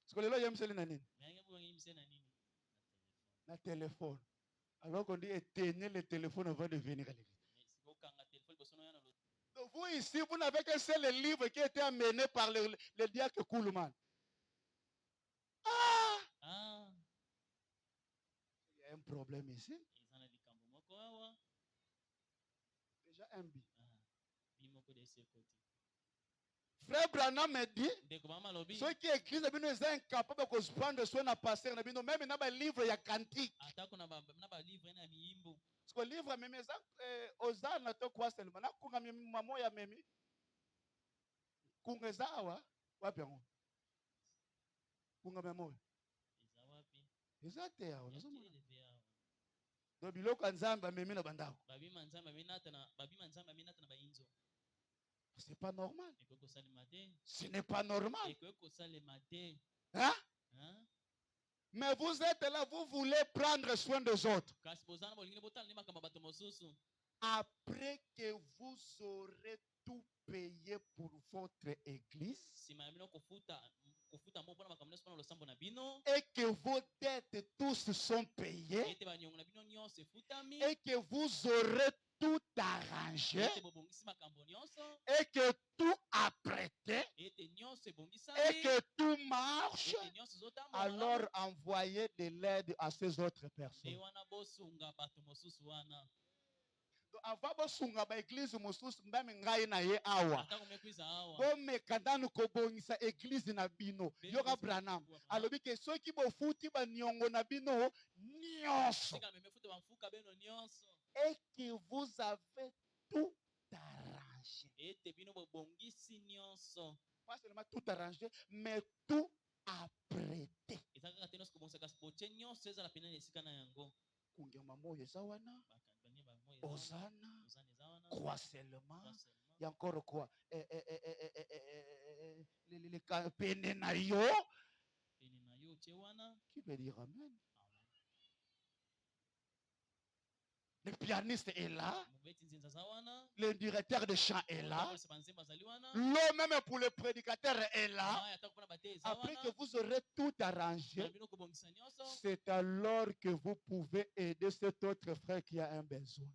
Parce que les gens aiment le téléphone. Alors qu'on dit éteignez le téléphone avant de venir à l'église. Donc vous ici, vous n'avez qu'un seul livre qui a été amené par le diacre Koulman. Ah! Il y a un problème ici. Déjà un bi. Frère Branham me dit, ceux qui écrivent, ils sont incapables de se prendre soin de passer, même dans un livre, il y a cantique. Parce que le livre, même aux arts, na to quoi seulement. Na kunga maman ya memi. Kunga zawa, wapi yango. Kunga maman. Exacte ya. Donc biloko nzamba memi na bandako. C'est pas normal. Ce n'est pas normal. Hein? Mais vous êtes là, vous voulez prendre soin des autres. Après que vous aurez tout payé pour votre église et que vos dettes tous sont payées et que vous aurez tout arrangé et que tout apprêté et que tout marche, alors envoyez de l'aide à ces autres personnes. Avant bosunga ba église mosusu mbami ngai na ye awa bomeka ndanu kobongisa église na bino yoka Branham alobi ke soki bofuti ba niongo na bino nyonso et que vous avez tout arrangé, pas seulement tout arrangé mais tout apprêté. Kungema moyo eza wana Osana, croissellement, il y a encore quoi? Les penenayo. Qui veut dire amen? Le pianiste est là. Le directeur de chant est là. L'homme même pour le prédicateur est là. Après que vous aurez tout arrangé, c'est alors que vous pouvez aider cet autre frère qui a un besoin.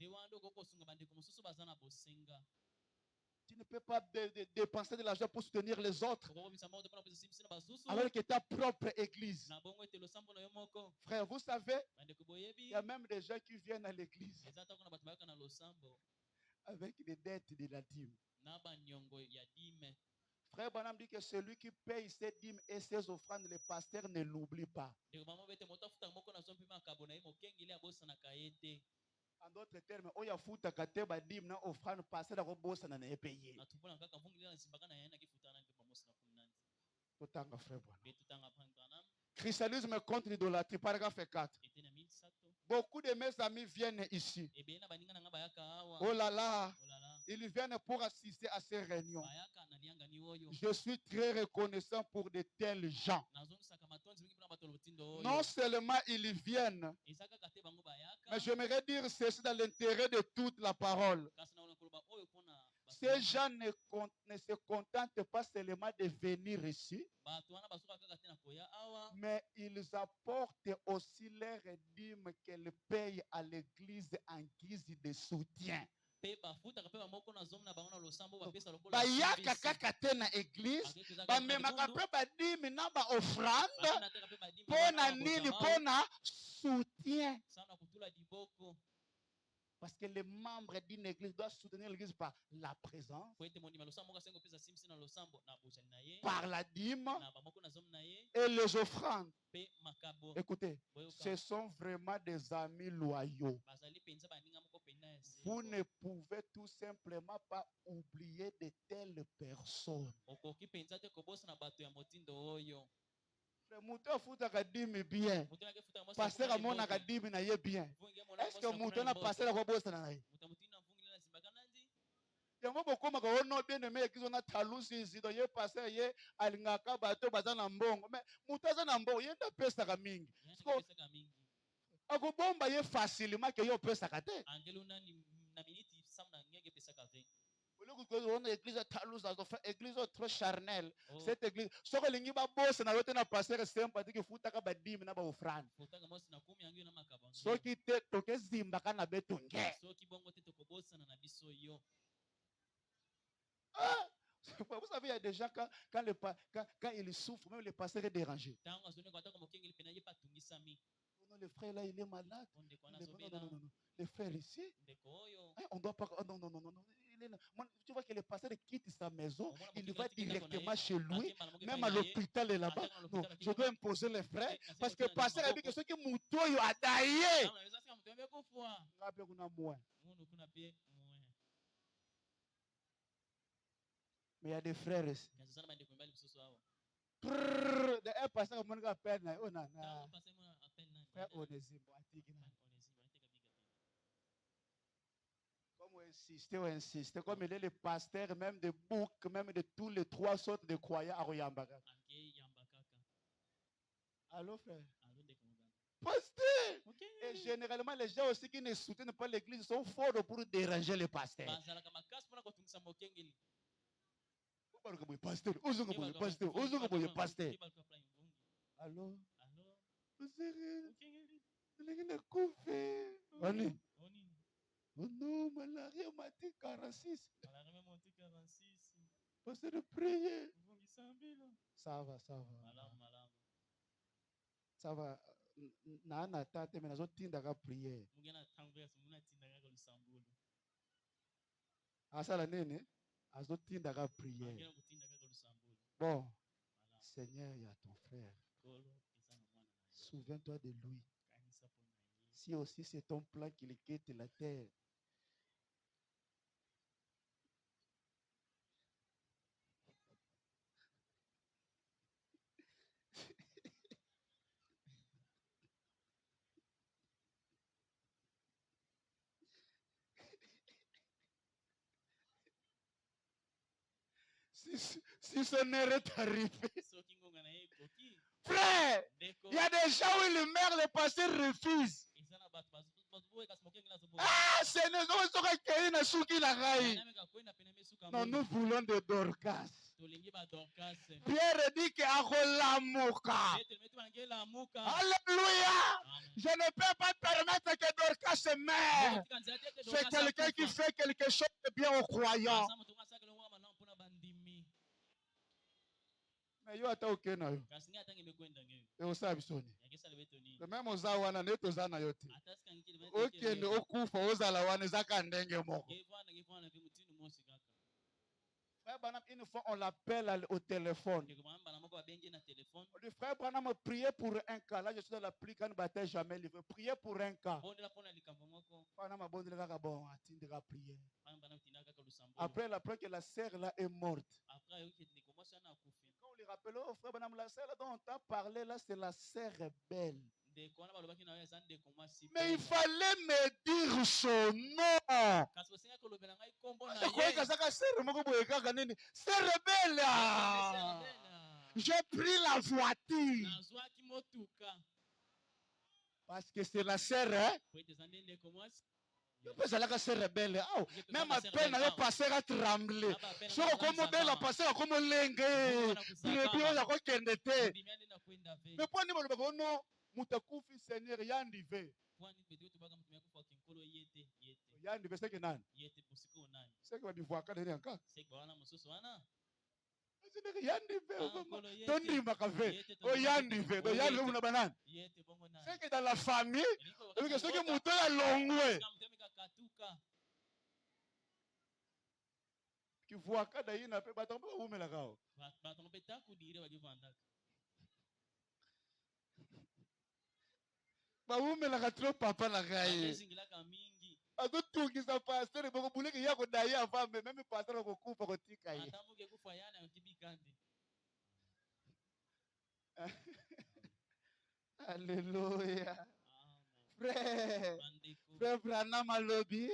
Tu ne peux pas dépenser de l'argent pour soutenir les autres alors que ta propre église. Frère, vous savez, il y a même des gens qui viennent à l'église avec des dettes de la dîme. Frère Branham dit que celui qui paye ses dîmes et ses offrandes, le pasteur ne l'oublie pas. En d'autres termes, on y a foutu à côté ba dîme na offrande passer la bosse na ne payer. Totanga frère Branham. Christianisme contre l'idolâtrie, paragraphe 4. Beaucoup de mes amis viennent ici. Oh là là, ils viennent pour assister à ces réunions. Je suis très reconnaissant pour de tels gens. Non seulement ils viennent, mais j'aimerais dire ceci dans l'intérêt de toute la parole. Ces gens ne se contentent pas seulement de venir ici, mais ils apportent aussi leurs dîmes qu'elles payent à l'église en guise de soutien. Bayaka kaka te na église bamemaka mpe badimi na baofrande mpona nini? Mpona soutien. Parce que les membres d'une église doivent soutenir l'église par la présence, par la dîme et les offrandes. Écoutez, ce sont vraiment des amis loyaux. Vous ne pouvez tout simplement pas oublier de telles personnes. Mouton fout akadimi bien. Pasteur amon akadimi na ye bien. Est-ce que mouton a passé la robe na ye? Yango bokoma ka ono bien aimé kizo na talusi zido ye pasteur ye alingaka bato bazana mbongo. Mais mouton za na mbongo ye nda pesa ka mingi. Akobomba ye facilement que yo pesa ka te. Oloku on église talousa, église trop charnelle. Cette église, ce que les gens bossent na l'autre na passer sympathique que futa ka badim na ba offrande. Ce qui te toke zimba kana betunge. Vous savez, il y a des gens, quand ils souffrent, même le pasteur est dérangé. Non, le frère là, il est malade. Non. Le frère ici, on ne doit pas. Non. Il est là. Tu vois que le pasteur quitte sa maison, il va directement chez lui, même à l'hôpital est là-bas. Non, je dois imposer les frères parce que le pasteur a dit que ceux qui moutoyo a daillé. Mais il y a des frères ici. Un pasteur qui a peine. Frère Onésime. Comme on insiste, comme il est le pasteur même de Bouk, même de tous les 3 sortes de croyants à Royambaka. Allô, frère? Pasteur! Et généralement, les gens aussi qui ne soutiennent pas l'église sont forts pour déranger le pasteur. Pasteur, pasteur. Allô? Oh non, malaria m'a dit 46. Pasteur de prier. Ça va. Ça va. Nana tate mais nazo tinda ka prier. Asala nene azo tinda ka prier. Bon, Seigneur, il y a ton frère. Souviens-toi de lui. Si aussi c'est ton plan qu'il quitte la terre. Si son heure est arrivée. Frère, il y a des gens où le maire, le pasteur refuse. Ah, Seigneur, non, nous voulons de Dorcas. Pierre dit que alléluia. Je ne peux pas permettre que Dorcas se meure. C'est quelqu'un qui fait quelque chose de bien aux croyants. Mais yo ata okena yo. Et osabi soni. Le même ozawana ne tozana yote. Okende okufa ozala wana zaka ndenge moko. Une fois, on l'appelle au téléphone. Le frère Branham a prié pour un cas. Là, je suis dans la pluie, quand ne battait jamais, il veut prier pour un cas. Après, il apprend que la sœur là est morte. Quand on lui rappelle, oh frère Branham, la sœur dont on t'a parlé, là, c'est la sœur belle. Mais il fallait me dire son nom. C'est rebelle. J'ai pris la voiture. Parce que c'est la sœur. C'est rebelle. Même à peine, elle passé à trembler. Si on commande la passer à comme l'engue. Mais pour nous, non. Mutakufi Seigneur yandive. Yandive c'est que nan. C'est que tu vois quand il y a un cas. Yandive. Tondri makave. Oh yandive. Do yandive una banane. C'est que dans la famille, c'est que mouton a longwe. Tu vois quand il y a un peu batombe ou me la gao. Baumela trop papa la gaye. Ado tungisa pasteur boko buleke yako daye avant même pasteur ko kufa ko tika ye. Alléluia. Frère Branham alobi.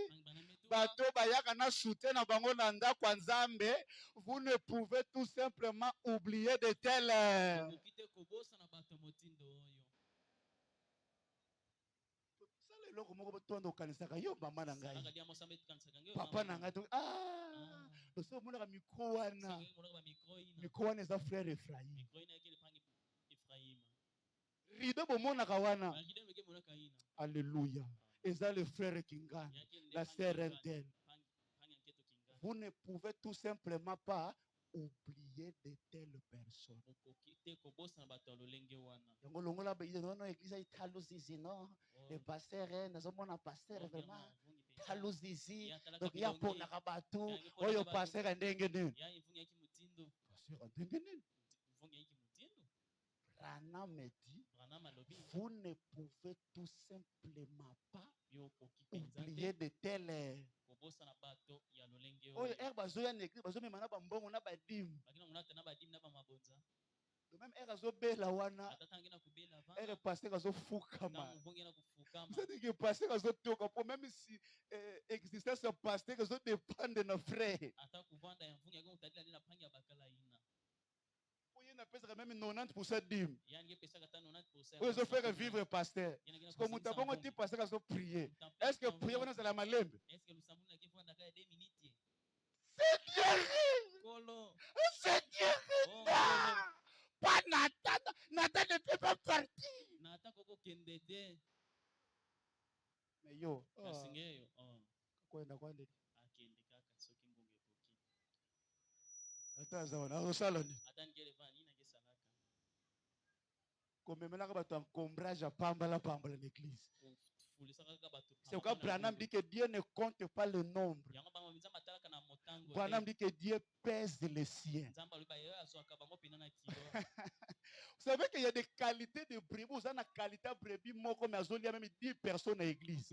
Bato bayaka na soutien na bango na ndako nzambe, vous ne pouvez tout simplement oublier de tels. Papa nanga Micro wana eza frère Ephraim. Rideau bomonaka wana. Alléluia. Eza le frère Kingana, la sœur Intel. Vous ne pouvez tout simplement pas oublier de telles personnes. Le pasteur, nazomona pasteur vraiment taluzizi. Donc il y a pour nakabatu, oyo pasteur ndenge nini. Pasteur ndenge nini. Branham me dit, vous ne pouvez tout simplement pas oublier de telles. Oyo bazoya n'église bazomema na bambongo na badim. De même azobela wana. Pasteur azofukama. C'est que pasteur azotoka pour même si existence de pasteur azo dépend de nos frères. Il y a même 90% d'hymnes. Vous allez faire vivre pasteur. Est-ce que vous avez dit pasteur à prier? Est-ce que prier on a la malembe? C'est Dieu! C'est Dieu! Pas Nathan! Nathan ne peut pas partir! Mais yo, quoi est-ce que comme même là, tu encombrage à pambala l'église. C'est pourquoi Branham dit que Dieu ne compte pas le nombre. Branham dit que Dieu pèse les siens. Vous savez qu'il y a des qualités de brebis. Vous avez une qualité de brebis, comme il y a même 10 personnes à l'église.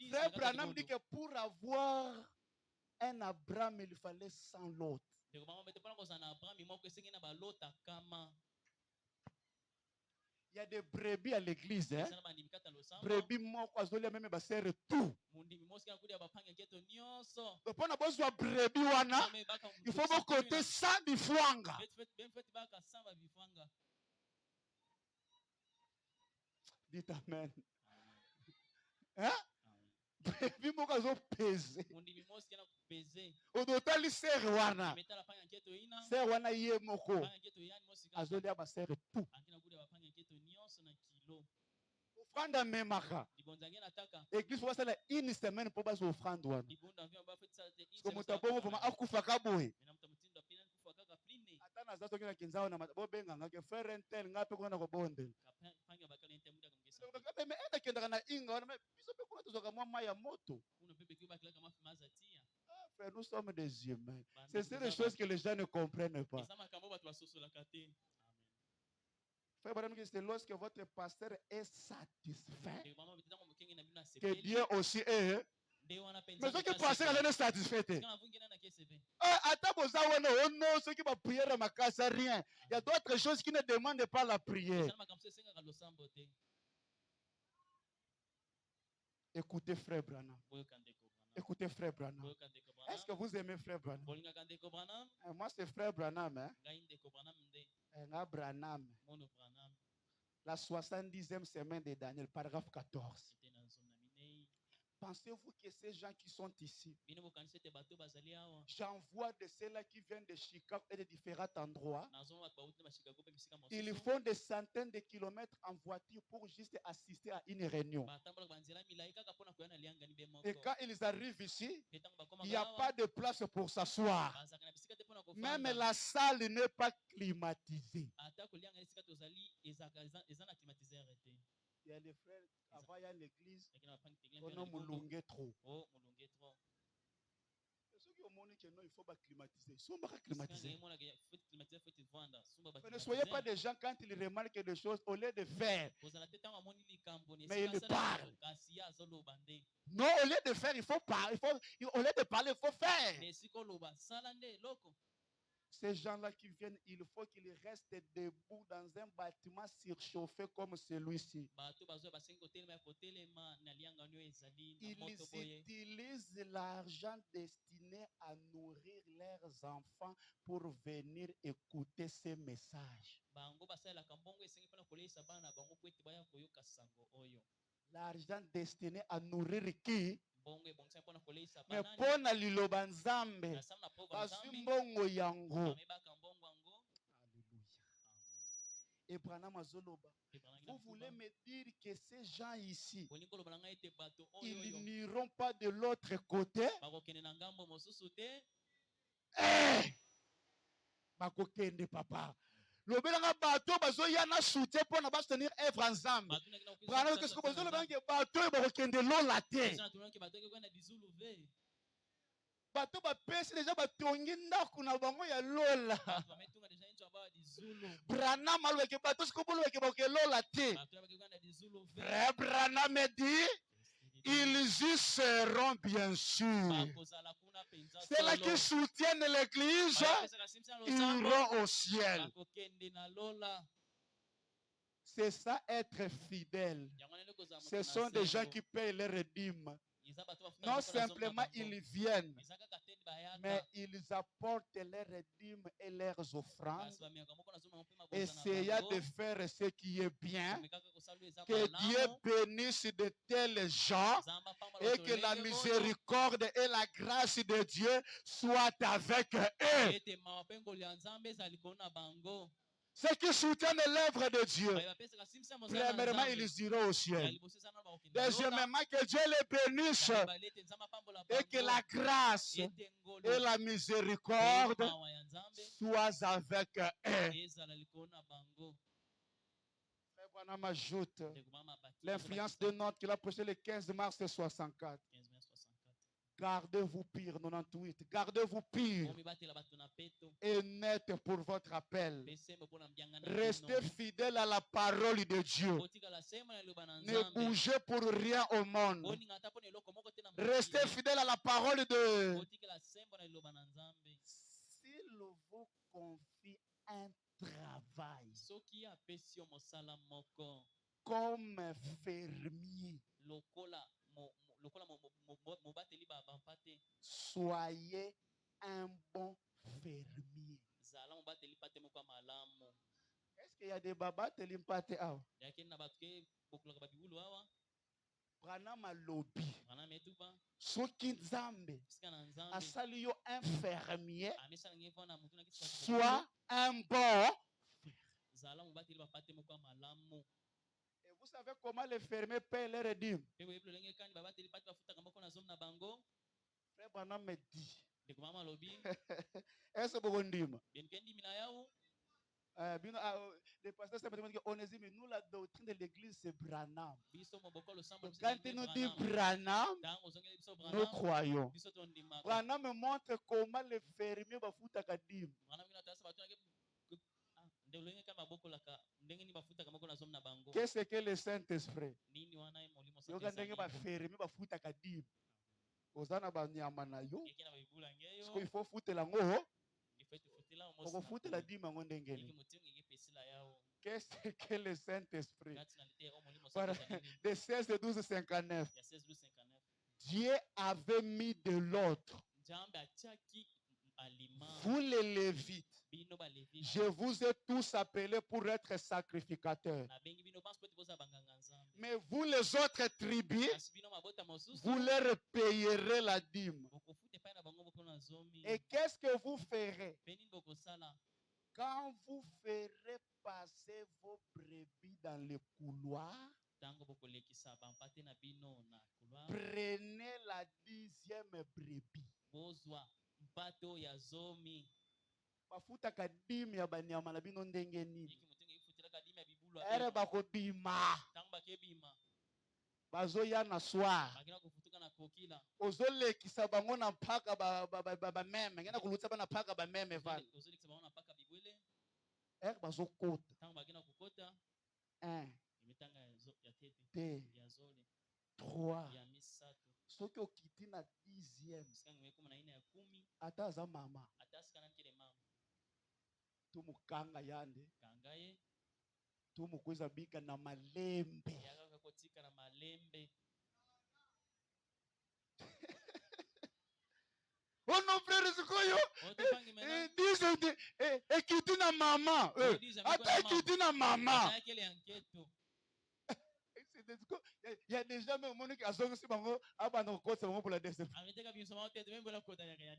Frère Branham dit que pour avoir un Abraham, il fallait 100 lots. Il y a des brebis à l'église. Hein? Brebis, moi, je même basser tout. Donc, pour avoir brebis, il faut me compter 100 bifouanga. Dites amen. Hein? Brebis, moi, je pèse. Au total, c'est Rwana. C'est Rwana Yemoko. Azolia basser tout. Offrande memaka. Église faut ça une semaine pour bas offrande wana. Comme mutabongo vraiment akufa kaboye. Atana zato kina kinzao na bobenga ngake frère Intel ngape kuna ko bondel. Mais enda kenda na inga wana biso pe kuna tozoka mwa ya moto. Frère, nous sommes des humains. C'est des choses que les gens ne comprennent pas. Frère, c'est lorsque votre pasteur est satisfait que Dieu aussi est. Mais ceux qui passent à l'année satisfait. Ceux qui vont prier à ma casse, rien. Il y a d'autres choses qui ne demandent pas la prière. Écoutez, frère Branham. Écoutez, frère Branham. Est-ce que vous aimez frère Branham? Moi, c'est frère Branham. Hein? Branham. La 70e semaine de Daniel, paragraphe 14. Pensez-vous que ces gens qui sont ici, j'en vois de ceux-là qui viennent de Chicago et de différents endroits, ils font des centaines de kilomètres en voiture pour juste assister à une réunion. Et quand ils arrivent ici, il n'y a pas de place pour s'asseoir. Même la salle n'est pas climatisée. Il y a des frères avant il y a l'église, on a moulongé trop. Ceux qui ont montré que non, il faut pas climatiser. Ils sont pas climatisés. Ne soyez pas des gens quand ils remarquent des choses, au lieu de faire, mais ils parlent. Non, au lieu de faire, il faut parler. Au lieu de parler, il faut faire. Ces gens-là qui viennent, il faut qu'ils restent debout dans un bâtiment surchauffé comme celui-ci. Ils utilisent l'argent destiné à nourrir leurs enfants pour venir écouter ces messages. L'argent destiné à nourrir qui? Mais pona liloba nzambe bazwi mbongo yango. Et Branham azoloba, vous voulez me dire que ces gens ici, ils n'iront pas de l'autre côté? Bakokende papa. Lobelanga bato bazoya na soutien pour ne pas soutenir œuvre nzambe. Branham qu'est-ce que bazoloba que bato bakokende lola te. Bato bapesi déjà batongi ndako na bango ya lola. Branham alobaki bato sikoboloki bakelola te. Frère Branham me dit, ils y seront bien sûr. Ceux-là qui soutiennent l'église iront au ciel. C'est ça être fidèle. Ce sont des gens qui payent les dîmes. Non simplement ils viennent, mais ils apportent leurs dîmes et leurs offrandes, essayant de faire ce qui est bien. Que Dieu bénisse de tels gens et que la miséricorde et la grâce de Dieu soient avec eux. Ceux qui soutiennent l'œuvre de Dieu, premièrement, ils iront au ciel. Deuxièmement, que Dieu les bénisse et que la grâce et la miséricorde soient avec eux. Frère Branham ajoute l'influence de note qu'il a prêché le 15 mars 64. Gardez-vous pire, 98. Gardez-vous pire et net pour votre appel. Restez fidèle à la parole de Dieu. Ne bougez pour rien au monde. Restez fidèle à la parole de Dieu. S'il vous confie un travail comme fermier, soyez un bon fermier. Est-ce qu'il y a des babas qui limpate out? Branham alobi soki nzambe asali yo un fermier, soit un bon. Et vous savez comment les fermiers paient leurs dîmes? Frère Branham me dit, est-ce que vous ndima? Les pasteurs savent que Onésime, nous la doctrine de l'église c'est Branham. Quand il nous dit Branham, nous croyons. Branham me montre comment les fermiers vont foutre à dîme. Qu'est-ce que le Saint-Esprit? Il faut foutre la ngo. Qu'est-ce que le Saint-Esprit? De 16 de 12 59. Dieu avait mis de l'autre. Vous les Lévites, je vous ai tous appelés pour être sacrificateurs. Mais vous les autres tribus, vous leur payerez la dîme. Et qu'est-ce que vous ferez? Quand vous ferez passer vos brebis dans le couloir, prenez la 10e brebis. Bafuta kadimi ya banyama na bino ndenge nini? Ere bakobima. Bazoya na soir. Ozolekisa bango na mpaka ba meme. Ngena kulutsa bana mpaka ba meme vala. Ere bazokota. 1 2 3. Soki okiti na 10e. Ata aza mama. Tumukanga yande. Tumukweza bika na malembe. Oh non frère sikoyo. Ekiti na mama. Ata ekiti na mama. y a déjà même mon qui a zongo si bango abandon côte pour la deuxième. Arrêtez quand vous m'avez même pour la côte à rien.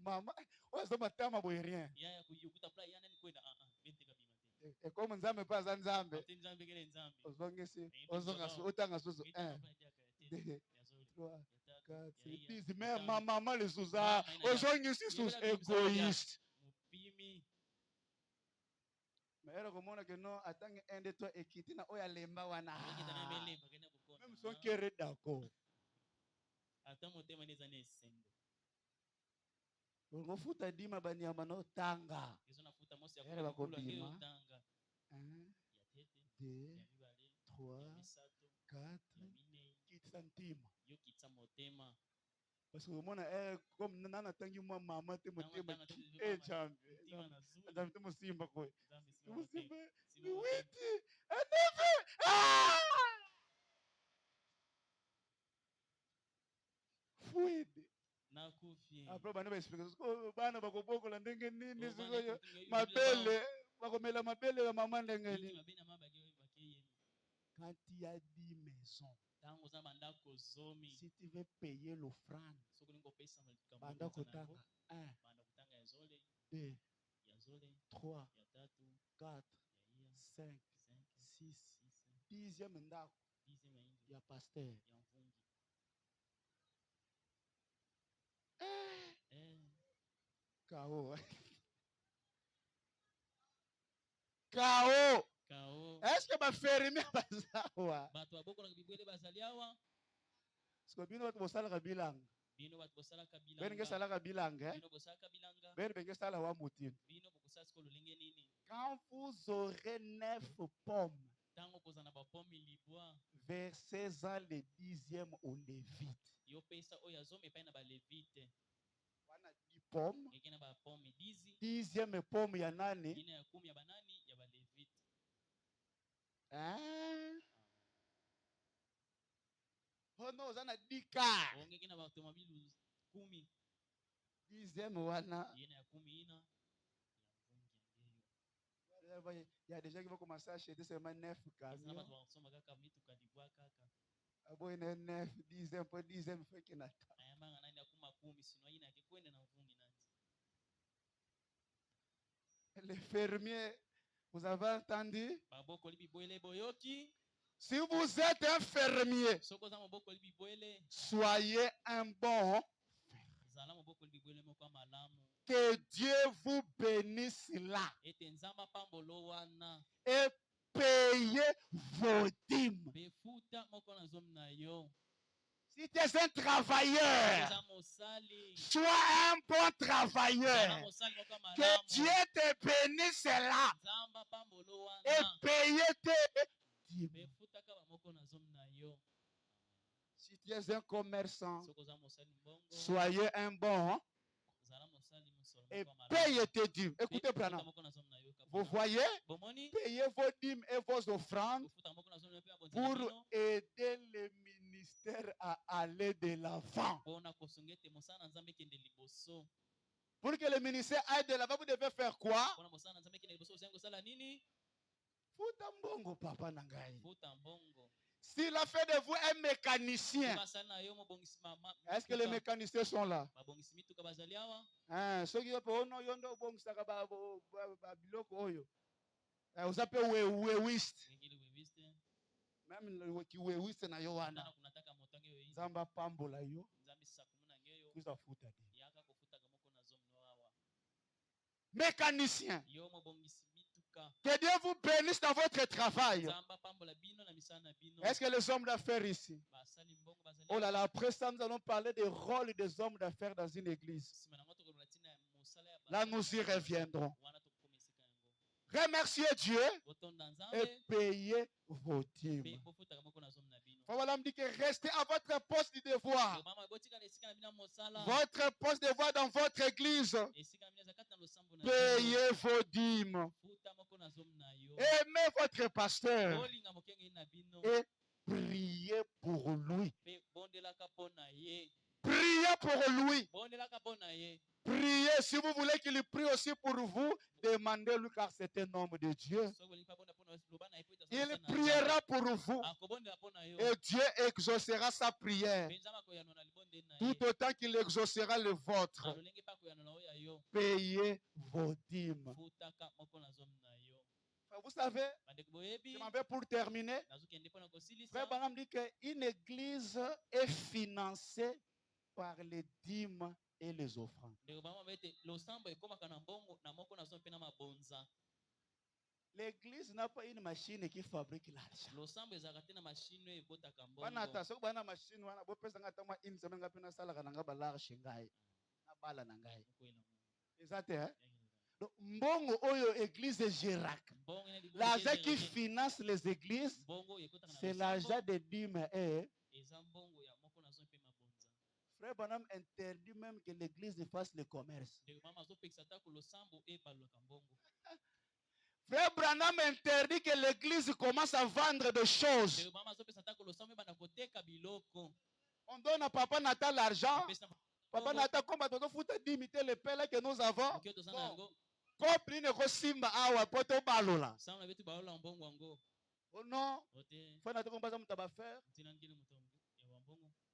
Maman, ouais ça m'a tellement boy rien. Ya ya kuyukuta pla yana ni kwenda bente kabima. Et comme nzambe pas nzambe. Nzambe kele nzambe. Ozonge si ozonga so otanga so 1 2 3 4 5 mais maman les souza ozonge si sous égoïste. Mais elle remonte que non attends un de toi et quitter na oya lemba wana. Même son cœur est d'accord. Ata motema neza nesengo. Ngofuta dima banyama no tanga. Izo nafuta mosi ya kula ngeo tanga. 1 2 3 4 quitte centime. Yo kitsa motema. Parce que mona comme nana tangi moi maman te motema eh chambe. Nzambe te musimba ko. Musimba. Witi. Anefe. Ah! Fuide. Nakufi. Après bana ba expliquer ko bana bakoboko la ndenge nini sikoyo mabele bakomela mabele ya maman ndenge nini. Quand il y a 10 maisons, si tu veux payer l'offrande, banda kotanga 1 2 3 4 5 6 10e ndako ya pasteur. K.O. K.O. Est-ce que ma ferme bazawa? Bato aboko na bibwele bazaliawa. Siko bino bato bosala bilanga. Bino bato bosala bilanga. Beno ngesala bilanga. Bino bosala bilanga. Beno ngesala wa mutini. Bino bokosala siko lolenge nini? Quand vous aurez 9 pommes, tango kozana ba pomme libwa, versez-en le 10e au Lévite. Yo pesa oya zome pa na ba Lévite. Wana 10 pommes. Ekena ba pomme 10. 10e pomme ya nani? Ina ya 10 ya banani ya ba Lévite. Oh non, zana 10 car. Ongekena ba automobile 10. 10e wana. Ina ya 10 ina. Il y a des gens qui vont commencer à acheter seulement 9 camions. Ah bon, il y a 9, 10e, pas 10e, fait qu'il y a. Les fermiers, vous avez entendu? Si vous êtes un fermier, soyez un bon. Que Dieu vous bénisse là. Et payez vos dîmes. Si tu es un travailleur, sois un bon travailleur. Que Dieu te bénisse là. Et payez tes dîmes. Si tu es un commerçant, soyez un bon. Et payez tes dîmes. Écoutez, Branham. Vous voyez, payez vos dîmes et vos offrandes pour aider le ministère à aller de l'avant. Pour que le ministère aille de l'avant, vous devez faire quoi? Fouta papa nangai. S'il a fait de vous un mécanicien, est-ce que les mécaniciens sont là? Ceux qui ont vous appelez wewist. Même qui wewist na yo wana. Zamba pambola yo. Vous a fouta. Mécanicien. Que Dieu vous bénisse dans votre travail. Est-ce que les hommes d'affaires ici? Oh là là, après ça, nous allons parler des rôles des hommes d'affaires dans une église. Là, nous y reviendrons. Remerciez Dieu et payez vos dîmes. Voilà, me dit que restez à votre poste de devoir. Votre poste de devoir dans votre église. Payez vos dîmes. Aimez votre pasteur. Et priez pour lui. Priez pour lui. Priez, si vous voulez qu'il prie aussi pour vous, demandez-lui car c'est un homme de Dieu. Il priera pour vous et Dieu exaucera sa prière tout autant qu'il exaucera le vôtre. Payez vos dîmes. Vous savez, je m'en vais pour terminer. Frère Branham dit qu'une église est financée par les dîmes et les offrandes. L'église n'a pas une machine qui fabrique l'argent. Mbongo oyo église Girac. L'argent qui finance les églises, c'est l'argent des dîmes et Frère Branham interdit même que l'église fasse le commerce. Frère Branham interdit que l'église commence à vendre des choses. On donne à Papa Natal l'argent. Papa Natal, comme on doit foutre d'imiter le père que nous avons. Compris ne kosimba awa poto balola. Oh non. Faut na to komba mutaba faire.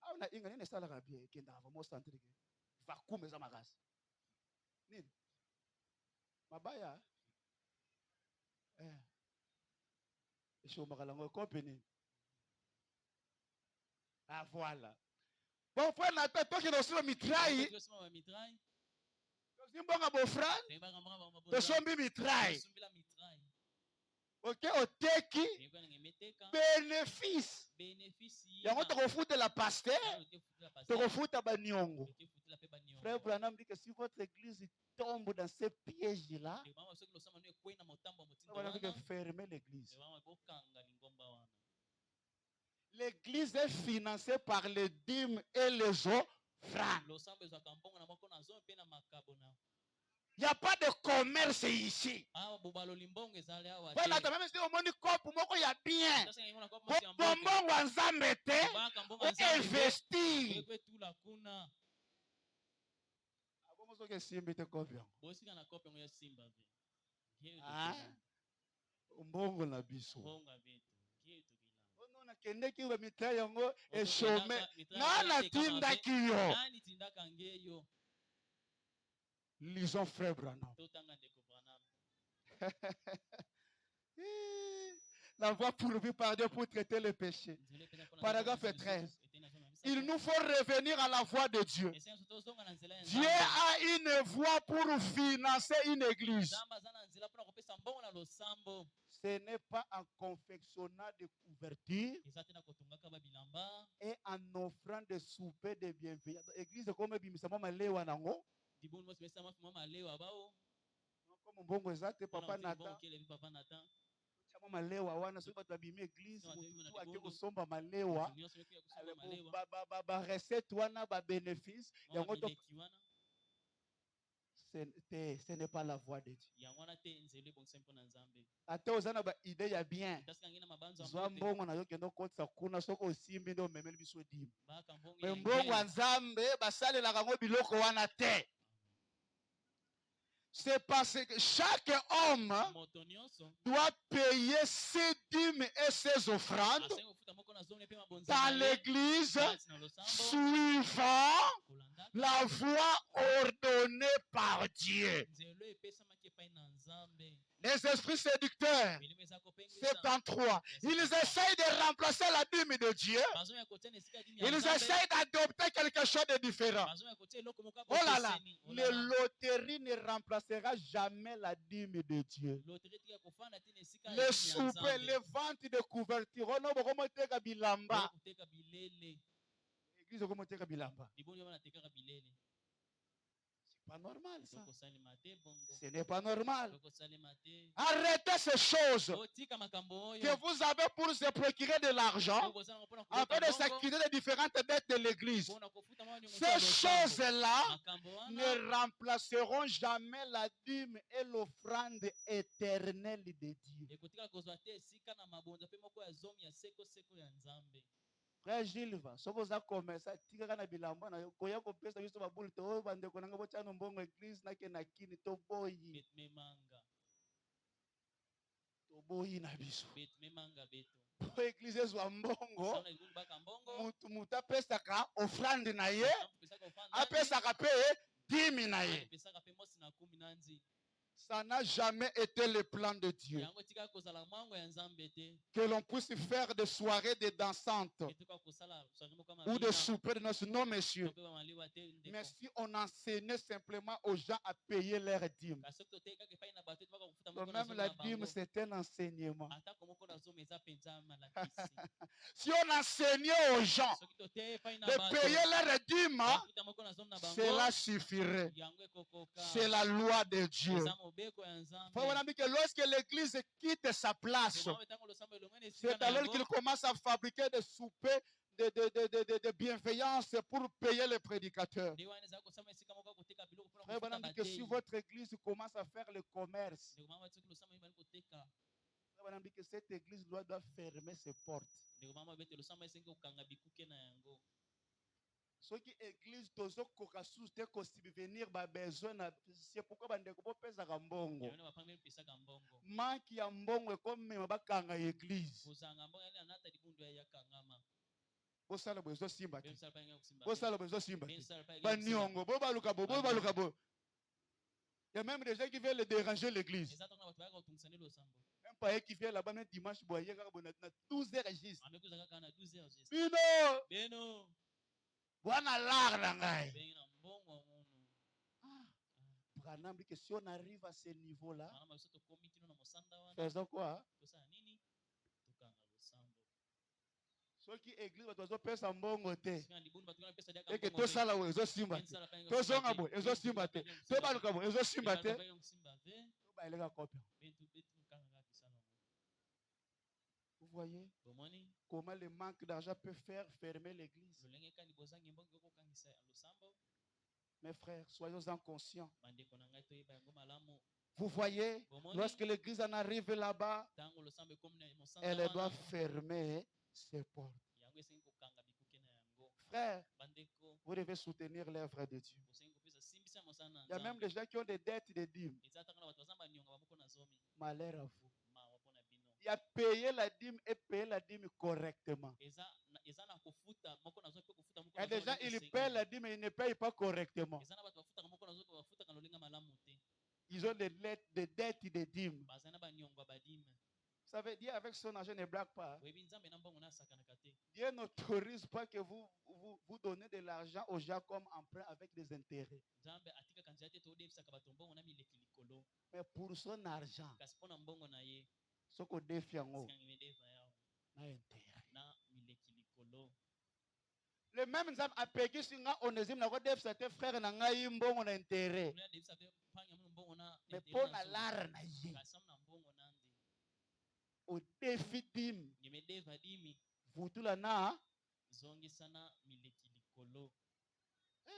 Ah on a ingani ne sala rabie kenda vraiment centre ke. Va kumeza magasi. Nini? Mabaya. Ah voilà. Bon frère Nathan, toi qui es aussi le mitraille. Tu es bon à beau frère. Tu es un mitraille. Ok, au teki. Bénéfice. Il y a un de la pasteur. Tu refoutes à Banyongo. Frère Branham dit que si votre église tombe dans ces pièges-là, on va fermer l'église. L'église est financée par les dîmes et les offrandes. Il n'y a pas de commerce ici. Voilà, même si on dit qu'il y a bien. Investir. Mbongo na biso. Ono nakendeki we mitra yango eshome nana tindaki yo. Lisons frère Branham. La voie pourvue par Dieu pour traiter le péché. Paragraphe 13. Il nous faut revenir à la voie de Dieu. Dieu a une voie pour financer une église. Ce n'est pas en confectionnant des couvertures et en offrant des soupers de bienveillance. Église comme bimisama malewa nango. Comme bongo ezate papa Nathan. Malewa wana so bato babimi église mutu ake kosomba malewa ba recette wana ba bénéfice yango to ce n'est pas la voie de Dieu. Ate ozana ba idée ya bien. Zwa mbongo na yo kendo kotsa kuna soko osimbi ndo memeli biso dimo. Mais mbongo nzambe basalelaka ngo biloko wana te. C'est parce que chaque homme doit payer ses dîmes et ses offrandes dans l'église suivant la voie ordonnée par Dieu. Les esprits séducteurs, 73, ils essayent de remplacer la dîme de Dieu. Ils essayent d'adopter quelque chose de différent. Oh là là, les loteries ne remplacera jamais la dîme de Dieu. Les soupers, les ventes de couverture, on a beaucoup de bilamba. L'église a beaucoup de bilamba. Pas normal ça. Ce n'est pas normal. Arrêtez ces choses que vous avez pour se procurer de l'argent afin de s'acquitter des différentes dettes de l'église. Ces choses-là ne remplaceront jamais la dîme et l'offrande éternelle de Dieu. Frère Gilles, si vous avez commencé à tirer na bilamba na koya ko pesa biso babulu to bande ko nanga bochano mbongo église na ke na kini to boyi. betu memanga betu po église ezwa mbongo sana ilungu baka mbongo mutu apesaka offrande na ye pesaka ofanda apesaka pe 10 na ye. pesaka pe mosi na 10 na nzi. Ça n'a jamais été le plan de Dieu que l'on puisse faire des soirées de dansantes ou des soupers de noces. Non, messieurs. Mais si on enseignait simplement aux gens à payer leurs dîmes, même la dîme, c'est un enseignement. Si on enseignait aux gens de payer leurs dîmes, cela suffirait. C'est la loi de Dieu. Lorsque l'église quitte sa place, c'est alors qu'il commence à fabriquer des soupers de bienveillance pour payer les prédicateurs. Que si votre église commence à faire le commerce, cette église doit fermer ses portes. Ce qui église tozo koka souste ko subvenir ba besoin na c'est pourquoi bande ko pesa ka mbongo. Manki ya mbongo comme mema bakanga église. Bosala bezo simba. Bosala bezo simba. Ba nyongo bo baluka bo baluka bo. Il y a même des gens qui veulent déranger l'église. Même pas qui viennent là-bas même dimanche boyer ka bona 12h juste. Bino. Bwana lar ngai. Que si on arrive à ce niveau-là, faisons quoi? Ceux qui église doivent passer en bon côté. Et que tout ça là, ils ont simbaté. Tout ça là, ils ont simbaté. Tout ça là, ils ont simbaté. Vous voyez comment le manque d'argent peut faire fermer l'église? Mes frères, soyons-en conscients. Vous voyez, lorsque l'église en arrive là-bas, elle doit fermer ses portes. Frères, vous devez soutenir l'œuvre de Dieu. Il y a même des gens qui ont des dettes de dîmes. Malheur à vous. Il y a payé la dîme et payé la dîme correctement. Il y a des gens, ils paient la dîme et ils ne payent pas correctement. Ils ont des dettes de dîmes. Ça veut dire avec son argent ne blague pas. Dieu n'autorise pas que vous donnez de l'argent aux gens comme emprunt avec des intérêts. Mais pour son argent, ce qu'on défie en haut, le même exemple a payé sur nga onésime na kodef c'était frère na ngai mbongo na intérêt. Mais pour la lar na ye. Au défi dim. Vous tout là na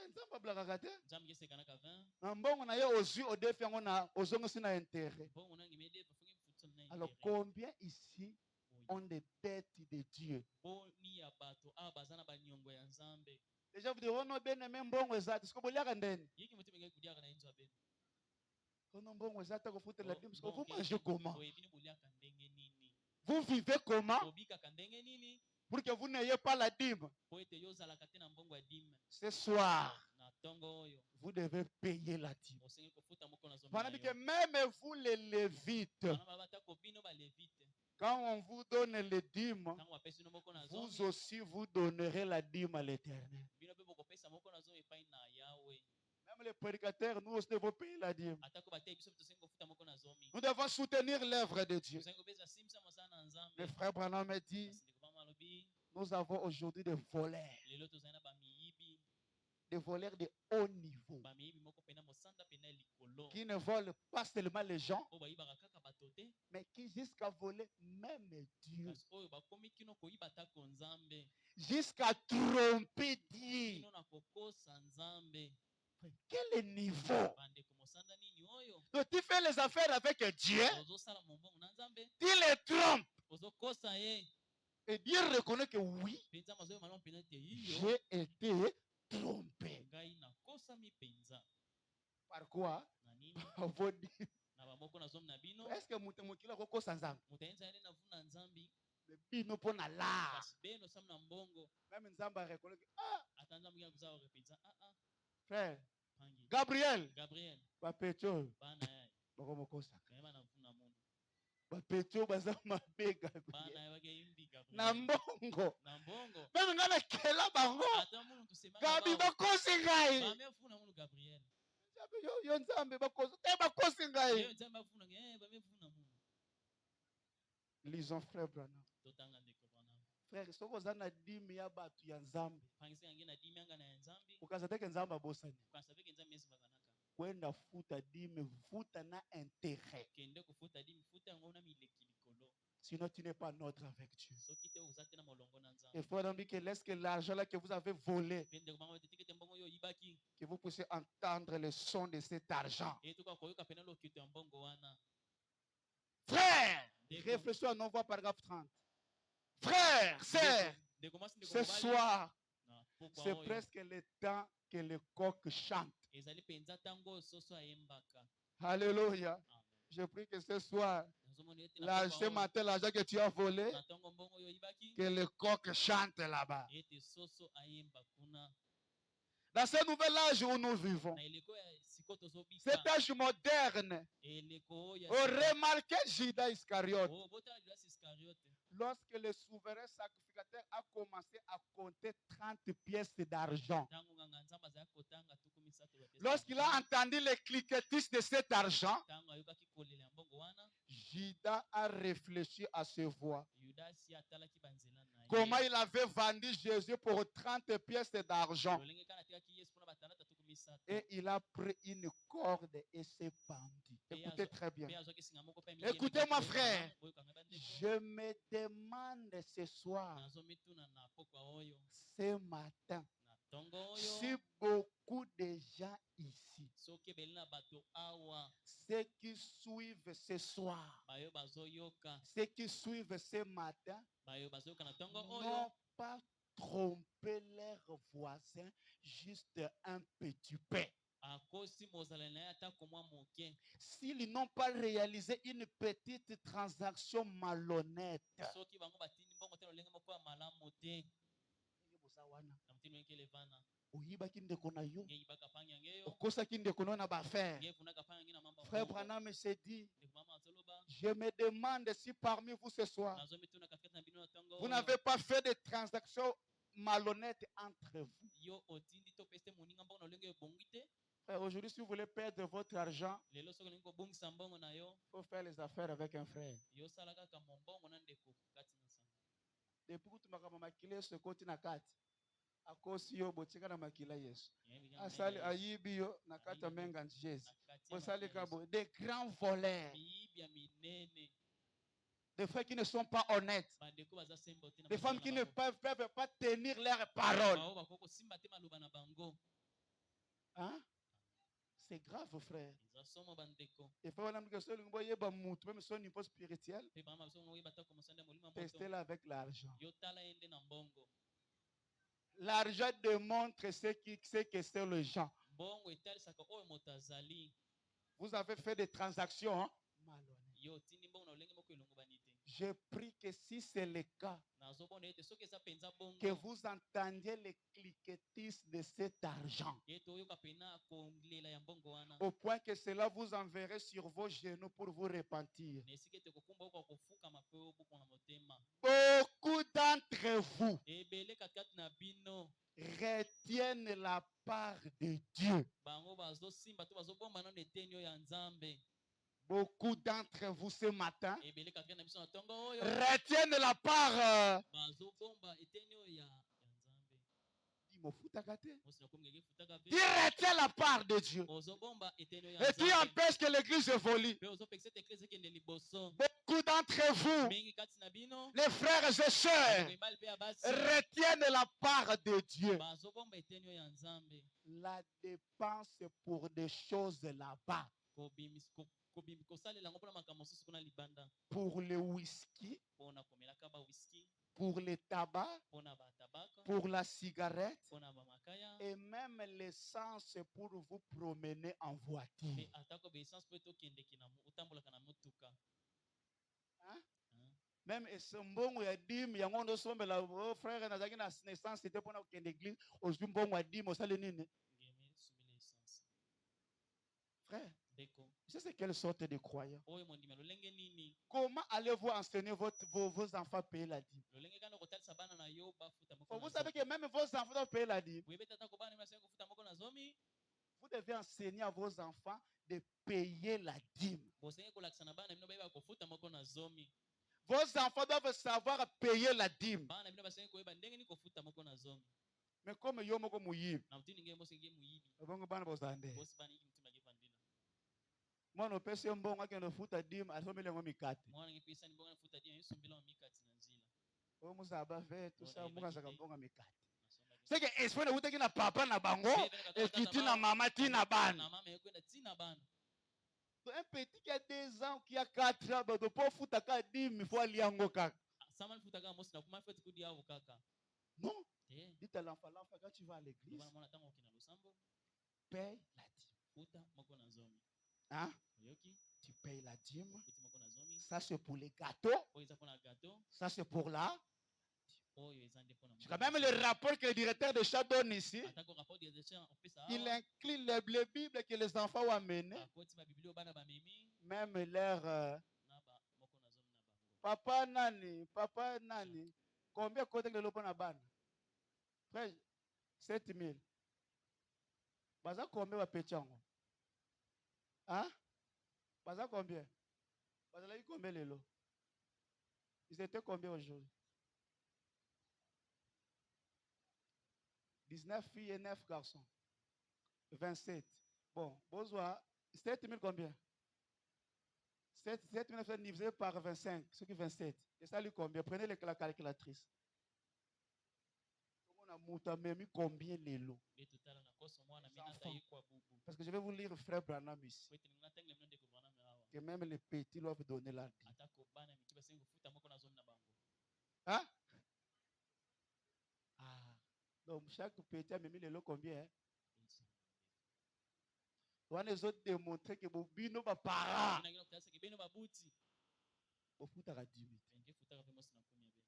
nzamba blaka te. Mbongo na ye aussi au défi ngo na ozongo sina intérêt. Alors combien ici ont des dettes de Dieu? Déjà vous devez non bien même mbongo ezati siko boliaka ndeni. Mbongo ezati ko foutre la dîme, vous mangez comment? Vous vivez comment? Pour que vous n'ayez pas la dîme. Ce soir, vous devez payer la dîme. Voilà que même vous les Lévites, quand on vous donne les dîmes, vous aussi vous donnerez la dîme à l'Éternel. Même les prédicateurs, nous aussi devons payer la dîme. Nous devons soutenir l'œuvre de Dieu. Le frère Branham me dit, nous avons aujourd'hui des voleurs. Des voleurs de haut niveau. Qui ne volent pas seulement les gens, mais qui jusqu'à voler même Dieu. Jusqu'à tromper Dieu. Quel est le niveau? Donc tu fais les affaires avec Dieu, tu les trompes. Et Dieu reconnaît que oui, j'ai été trompé. Par quoi? Par vos dîmes. Est-ce que mukila koko sanzang? Bino pona la. Même nzamba reconnaît. Ah, frère. Gabriel. Bapecho. Bakomokosa. Bapecho baza mabe Gabriel. Nambongo. Même ngana kela bango. Gabi bakosi ngai. Yo nzambe bakosi. Bakosi ngai. Lisons frère Branham. Frère, ce que vous avez dit, mais il y a battu un zambi. Ukaza teke nzamba bosani. Kwenda futa dime, futa na intérêt. Sinon, tu n'es pas neutre avec Dieu. Il faut dire que laisse que l'argent là que vous avez volé, que vous puissiez entendre le son de cet argent. Frère, réfléchissez à non-voix paragraphe 30. Frère, sœur, ce soir, c'est presque le temps que le coq chante. Alléluia. Je prie que ce soir, ce matin, l'argent que tu as volé, que le coq chante là-bas. Dans ce nouvel âge où nous vivons, cet âge moderne, remarquez Judas Iscariote. Lorsque le souverain sacrificateur a commencé à compter 30 pièces d'argent, lorsqu'il a entendu les cliquetis de cet argent, Judas a réfléchi à ses voix. Comment il avait vendu Jésus pour 30 pièces d'argent. Et il a pris une corde et s'est pendu. Écoutez très bien. Écoutez-moi, frère. Je me demande ce soir, ce matin, si beaucoup de gens ici, ceux qui suivent ce soir, ceux qui suivent ce matin, n'ont pas trompé leurs voisins juste un petit peu. S'ils n'ont pas réalisé une petite transaction malhonnête, Frère Branham s'est dit, je me demande si parmi vous ce soir, vous n'avez pas fait de transactions malhonnêtes entre vous. Aujourd'hui, si vous voulez perdre votre argent, il faut faire les affaires avec un frère. Depuis que tu m'as maquillé ce côté na kati, akosi yo botika na makila Yesu. Asali ayibi yo na kati menga Jésus. Bosali kabo des grands voleurs. Des frères qui ne sont pas honnêtes. Des femmes qui ne peuvent pas tenir leurs paroles. Hein? C'est grave, frère. Et frère, on a même son niveau spirituel. Testez-la avec l'argent. L'argent démontre ce que c'est le gens. Vous avez fait des transactions, hein? Malhonnêtes. Je prie que si c'est le cas, que vous entendiez les cliquetis de cet argent, au point que cela vous enverrait sur vos genoux pour vous repentir. Beaucoup d'entre vous retiennent la part de Dieu. Beaucoup d'entre vous ce matin retiennent la part. Il retient la part de Dieu. Et qui empêche que l'église évolue. Beaucoup d'entre vous, les frères et sœurs, retiennent la part de Dieu. La dépense pour des choses là-bas. Pour le whisky, pour le tabac, pour la cigarette et même l'essence pour vous promener en voiture. Hein? Même mbongo ya dim yango ndo sombela frère nazaki na naissance c'était pour na kende église ozwi mbongo ya dim osale nini? Frère, c'est quelle sorte de croyant? Comment allez-vous enseigner vos enfants à payer la dîme? Vous savez que même vos enfants doivent payer la dîme. Vous devez enseigner à vos enfants de payer la dîme. Vos enfants doivent savoir payer la dîme. Mais comme yomoko muyib, moi no pese mbongo akendo futa dim asomele ngo mikate. O musaba ve tout ça muka saka mbongo mikate. C'est que esprit de utaki na papa na bango et kiti na mama tina ban. Un petit qui a 2 ans qui a 4 ans de pour futa ka dim il faut aller yango kaka. Non. Dites à l'enfant quand tu vas à l'église, paye la dîme. Hein? Tu payes la dîme. Ça c'est pour les gâteaux. Ça c'est pour la. C'est quand même le rapport que le directeur de chat donne ici. Il inclut les Bibles que les enfants ont amenées. Même leur papa nani. Combien côté que le lopon a ban? Frère, 7 000. Baza combien va péchango? Hein? Baza combien? Baza la combien les lots? Ils étaient combien aujourd'hui? 19 filles et 9 garçons. 27. Bon, bonsoir. 7 000 combien? 7 000 divisé par 25, ce qui est 27. Et ça lui combien? Prenez la calculatrice. On a mis combien les lots? Parce que je vais vous lire frère Branham ici. Que même les petits doivent donner la dîme. Hein? Ah. Donc chaque petit a mis les lots combien? On a les autres démontré que vos bino va para.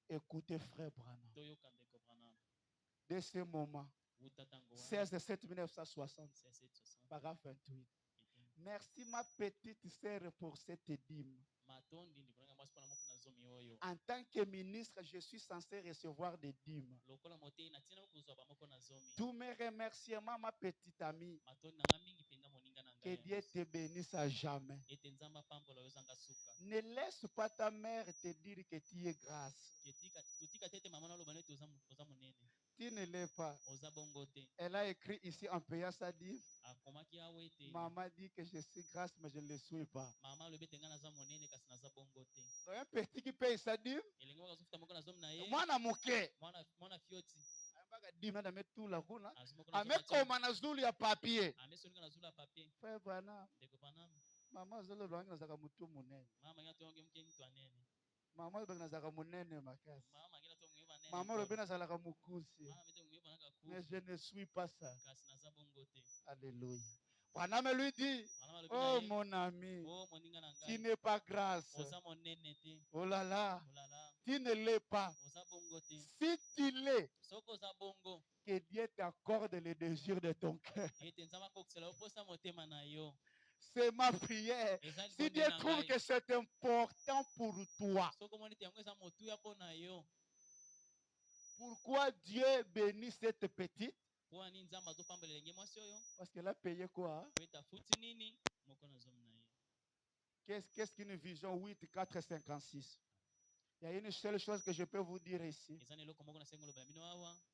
Écoutez frère Branham. Dès ce moment, 16 7 1960, paragraphe 28. Merci ma petite sœur pour cette dîme. En tant que ministre, je suis censé recevoir des dîmes. Tous mes remerciements, ma petite amie. Que Dieu te bénisse à jamais. Ne laisse pas ta mère te dire que tu es grasse. Tu ne l'es pas. Elle a écrit ici en payant sa dîme. Maman dit que je suis grasse, mais je ne le suis pas. Un petit qui paye sa dîme. Moi, na mouké. Dîme, na mettre tout là. Avec comme on a zouli à papier. Frère Branham. Maman, je le vois dans sa mutu munene. Maman, je le vois munene makas. Maman, je le vois mukusi. Mais je ne suis pas ça. Alléluia. Branham lui dit, oh mon ami, tu n'es pas grasse. Oh là là, tu ne l'es pas. Si tu l'es, que Dieu t'accorde le désir de ton cœur. C'est ma prière. Si Dieu trouve que c'est important pour toi, pourquoi Dieu bénit cette petite? Parce qu'elle a payé quoi? Qu'est-ce qu'une vision 8, 4, 56? Il y a une seule chose que je peux vous dire ici.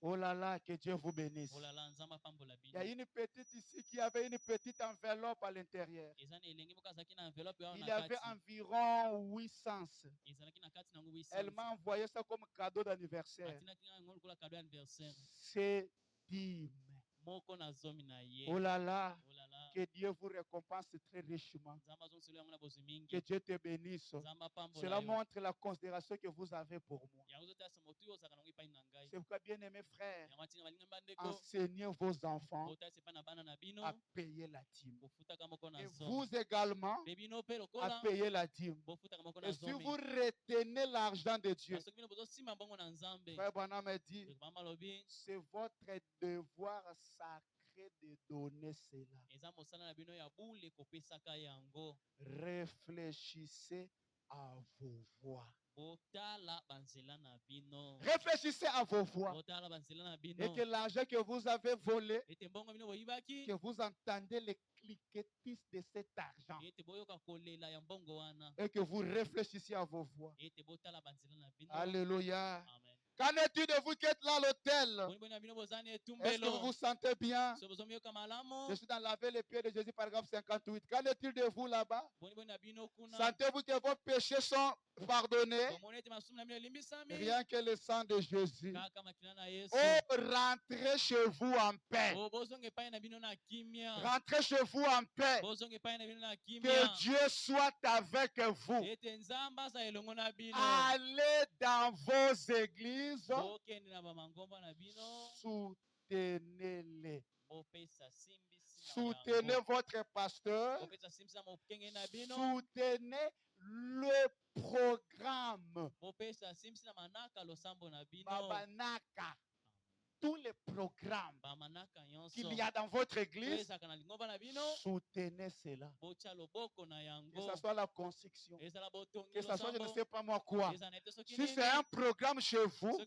Oh là là, que Dieu vous bénisse. Il y a une petite ici qui avait une petite enveloppe à l'intérieur. Il y avait environ 800. Elle m'a envoyé ça comme cadeau d'anniversaire. C'est dîme. Oh là là. Que Dieu vous récompense très richement. Que Dieu te bénisse. Cela montre la considération que vous avez pour moi. C'est pourquoi, bien-aimés frères, enseignez vos enfants à payer la dîme. Et vous également à payer la dîme. Et si vous retenez l'argent de Dieu, Frère Branham me dit, c'est votre devoir sacré de donner cela. Réfléchissez à vos voix. Réfléchissez à vos voix. Et que l'argent que vous avez volé, que vous entendez les cliquetis de cet argent. Et que vous réfléchissiez à vos voix. Alléluia. Qu'en est-il de vous qui êtes là à l'hôtel? Est-ce que vous vous sentez bien? Je suis dans laver les pieds de Jésus, paragraphe 58. Qu'en est-il de vous là-bas? Sentez-vous que vos péchés sont pardonnés? Rien que le sang de Jésus. Oh, rentrez chez vous en paix. Rentrez chez vous en paix. Que Dieu soit avec vous. Allez dans vos églises. Soutenez-les. Soutenez votre pasteur. Soutenez le programme. Babanaka. Tous les programmes qu'il y a dans votre église, soutenez cela. Que ce soit la construction, que ce soit je ne sais pas moi quoi. Si c'est un programme chez vous,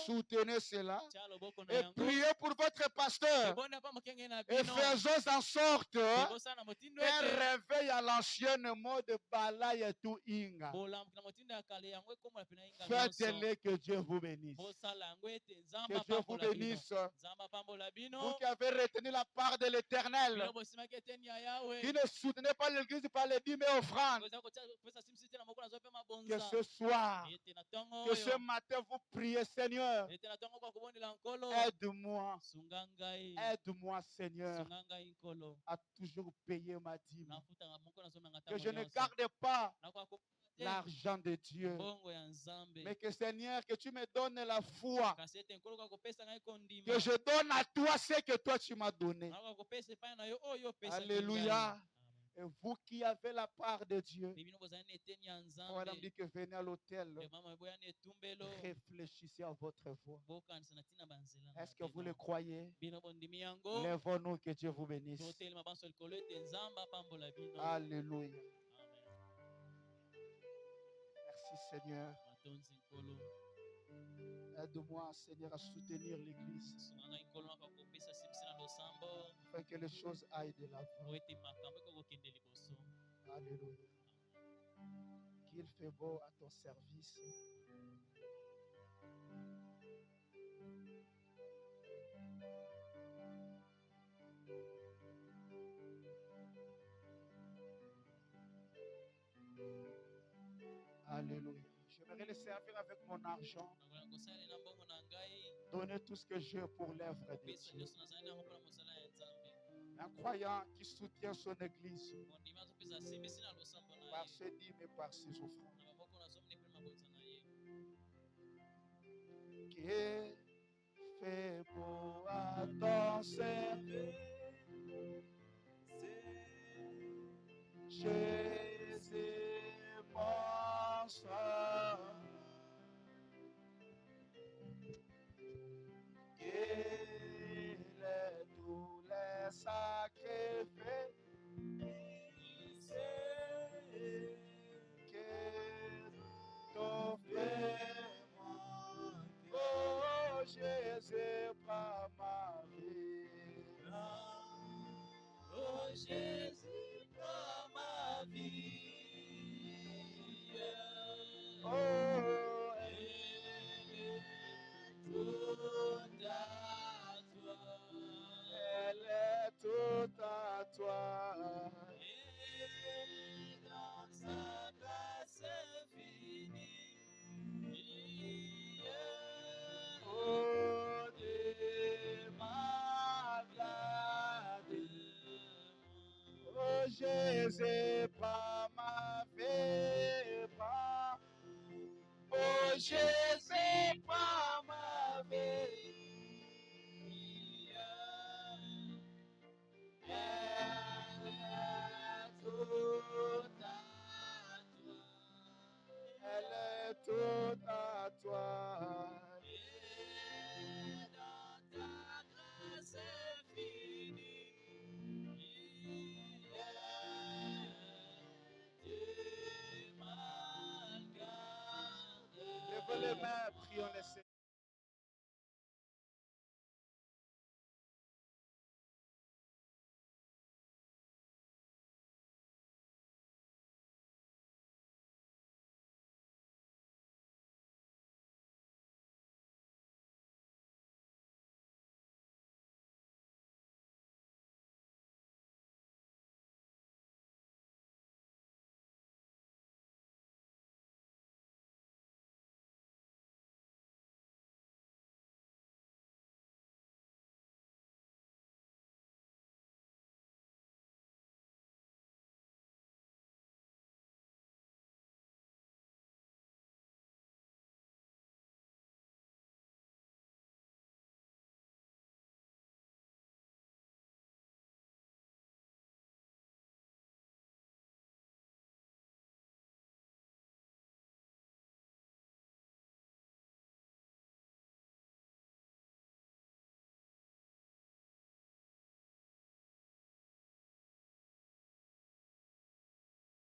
soutenez cela et priez pour votre pasteur. Et faisons en sorte qu'un réveil à l'ancienne mode balaye et tout inga. Faites-le, que Dieu vous bénisse. Que Dieu vous bénisse. Vous qui avez retenu la part de l'Éternel, qui ne soutenez pas l'église par les dîmes et offrandes, que ce soir, que ce matin, vous priez, Seigneur, aide-moi, aide-moi, Seigneur, à toujours payer ma dîme. Que je ne garde pas l'argent de Dieu, mais que Seigneur, que tu me donnes la foi, que je donne à toi ce que toi tu m'as donné. Alléluia. Et vous qui avez la part de Dieu, on dit que venez à l'hôtel, réfléchissez à votre voix. Est-ce que vous le croyez? Lèvons-nous, que Dieu vous bénisse. Alléluia. Merci Seigneur. Aide-moi, Seigneur, à soutenir l'Église, afin que les choses aillent de l'avant. Alléluia. Qu'il fait beau à ton service. Alléluia. J'aimerais le servir avec mon argent. Donner tout ce que j'ai pour l'œuvre de Dieu. Un croyant qui soutient son église par ses dîmes et par ses offrandes. Qui fait beau à ton service, Jésus mon sauveur. Qu'il est tous les sacrifices que t'offres-moi, oh Jésus, par ma vie. Oh Jésus, par ma vie. Oh, elle est toute à toi. Et dans sa grâce infinie, oh, démarre. Jésus, pas ma vie, pas. Oh Jésus,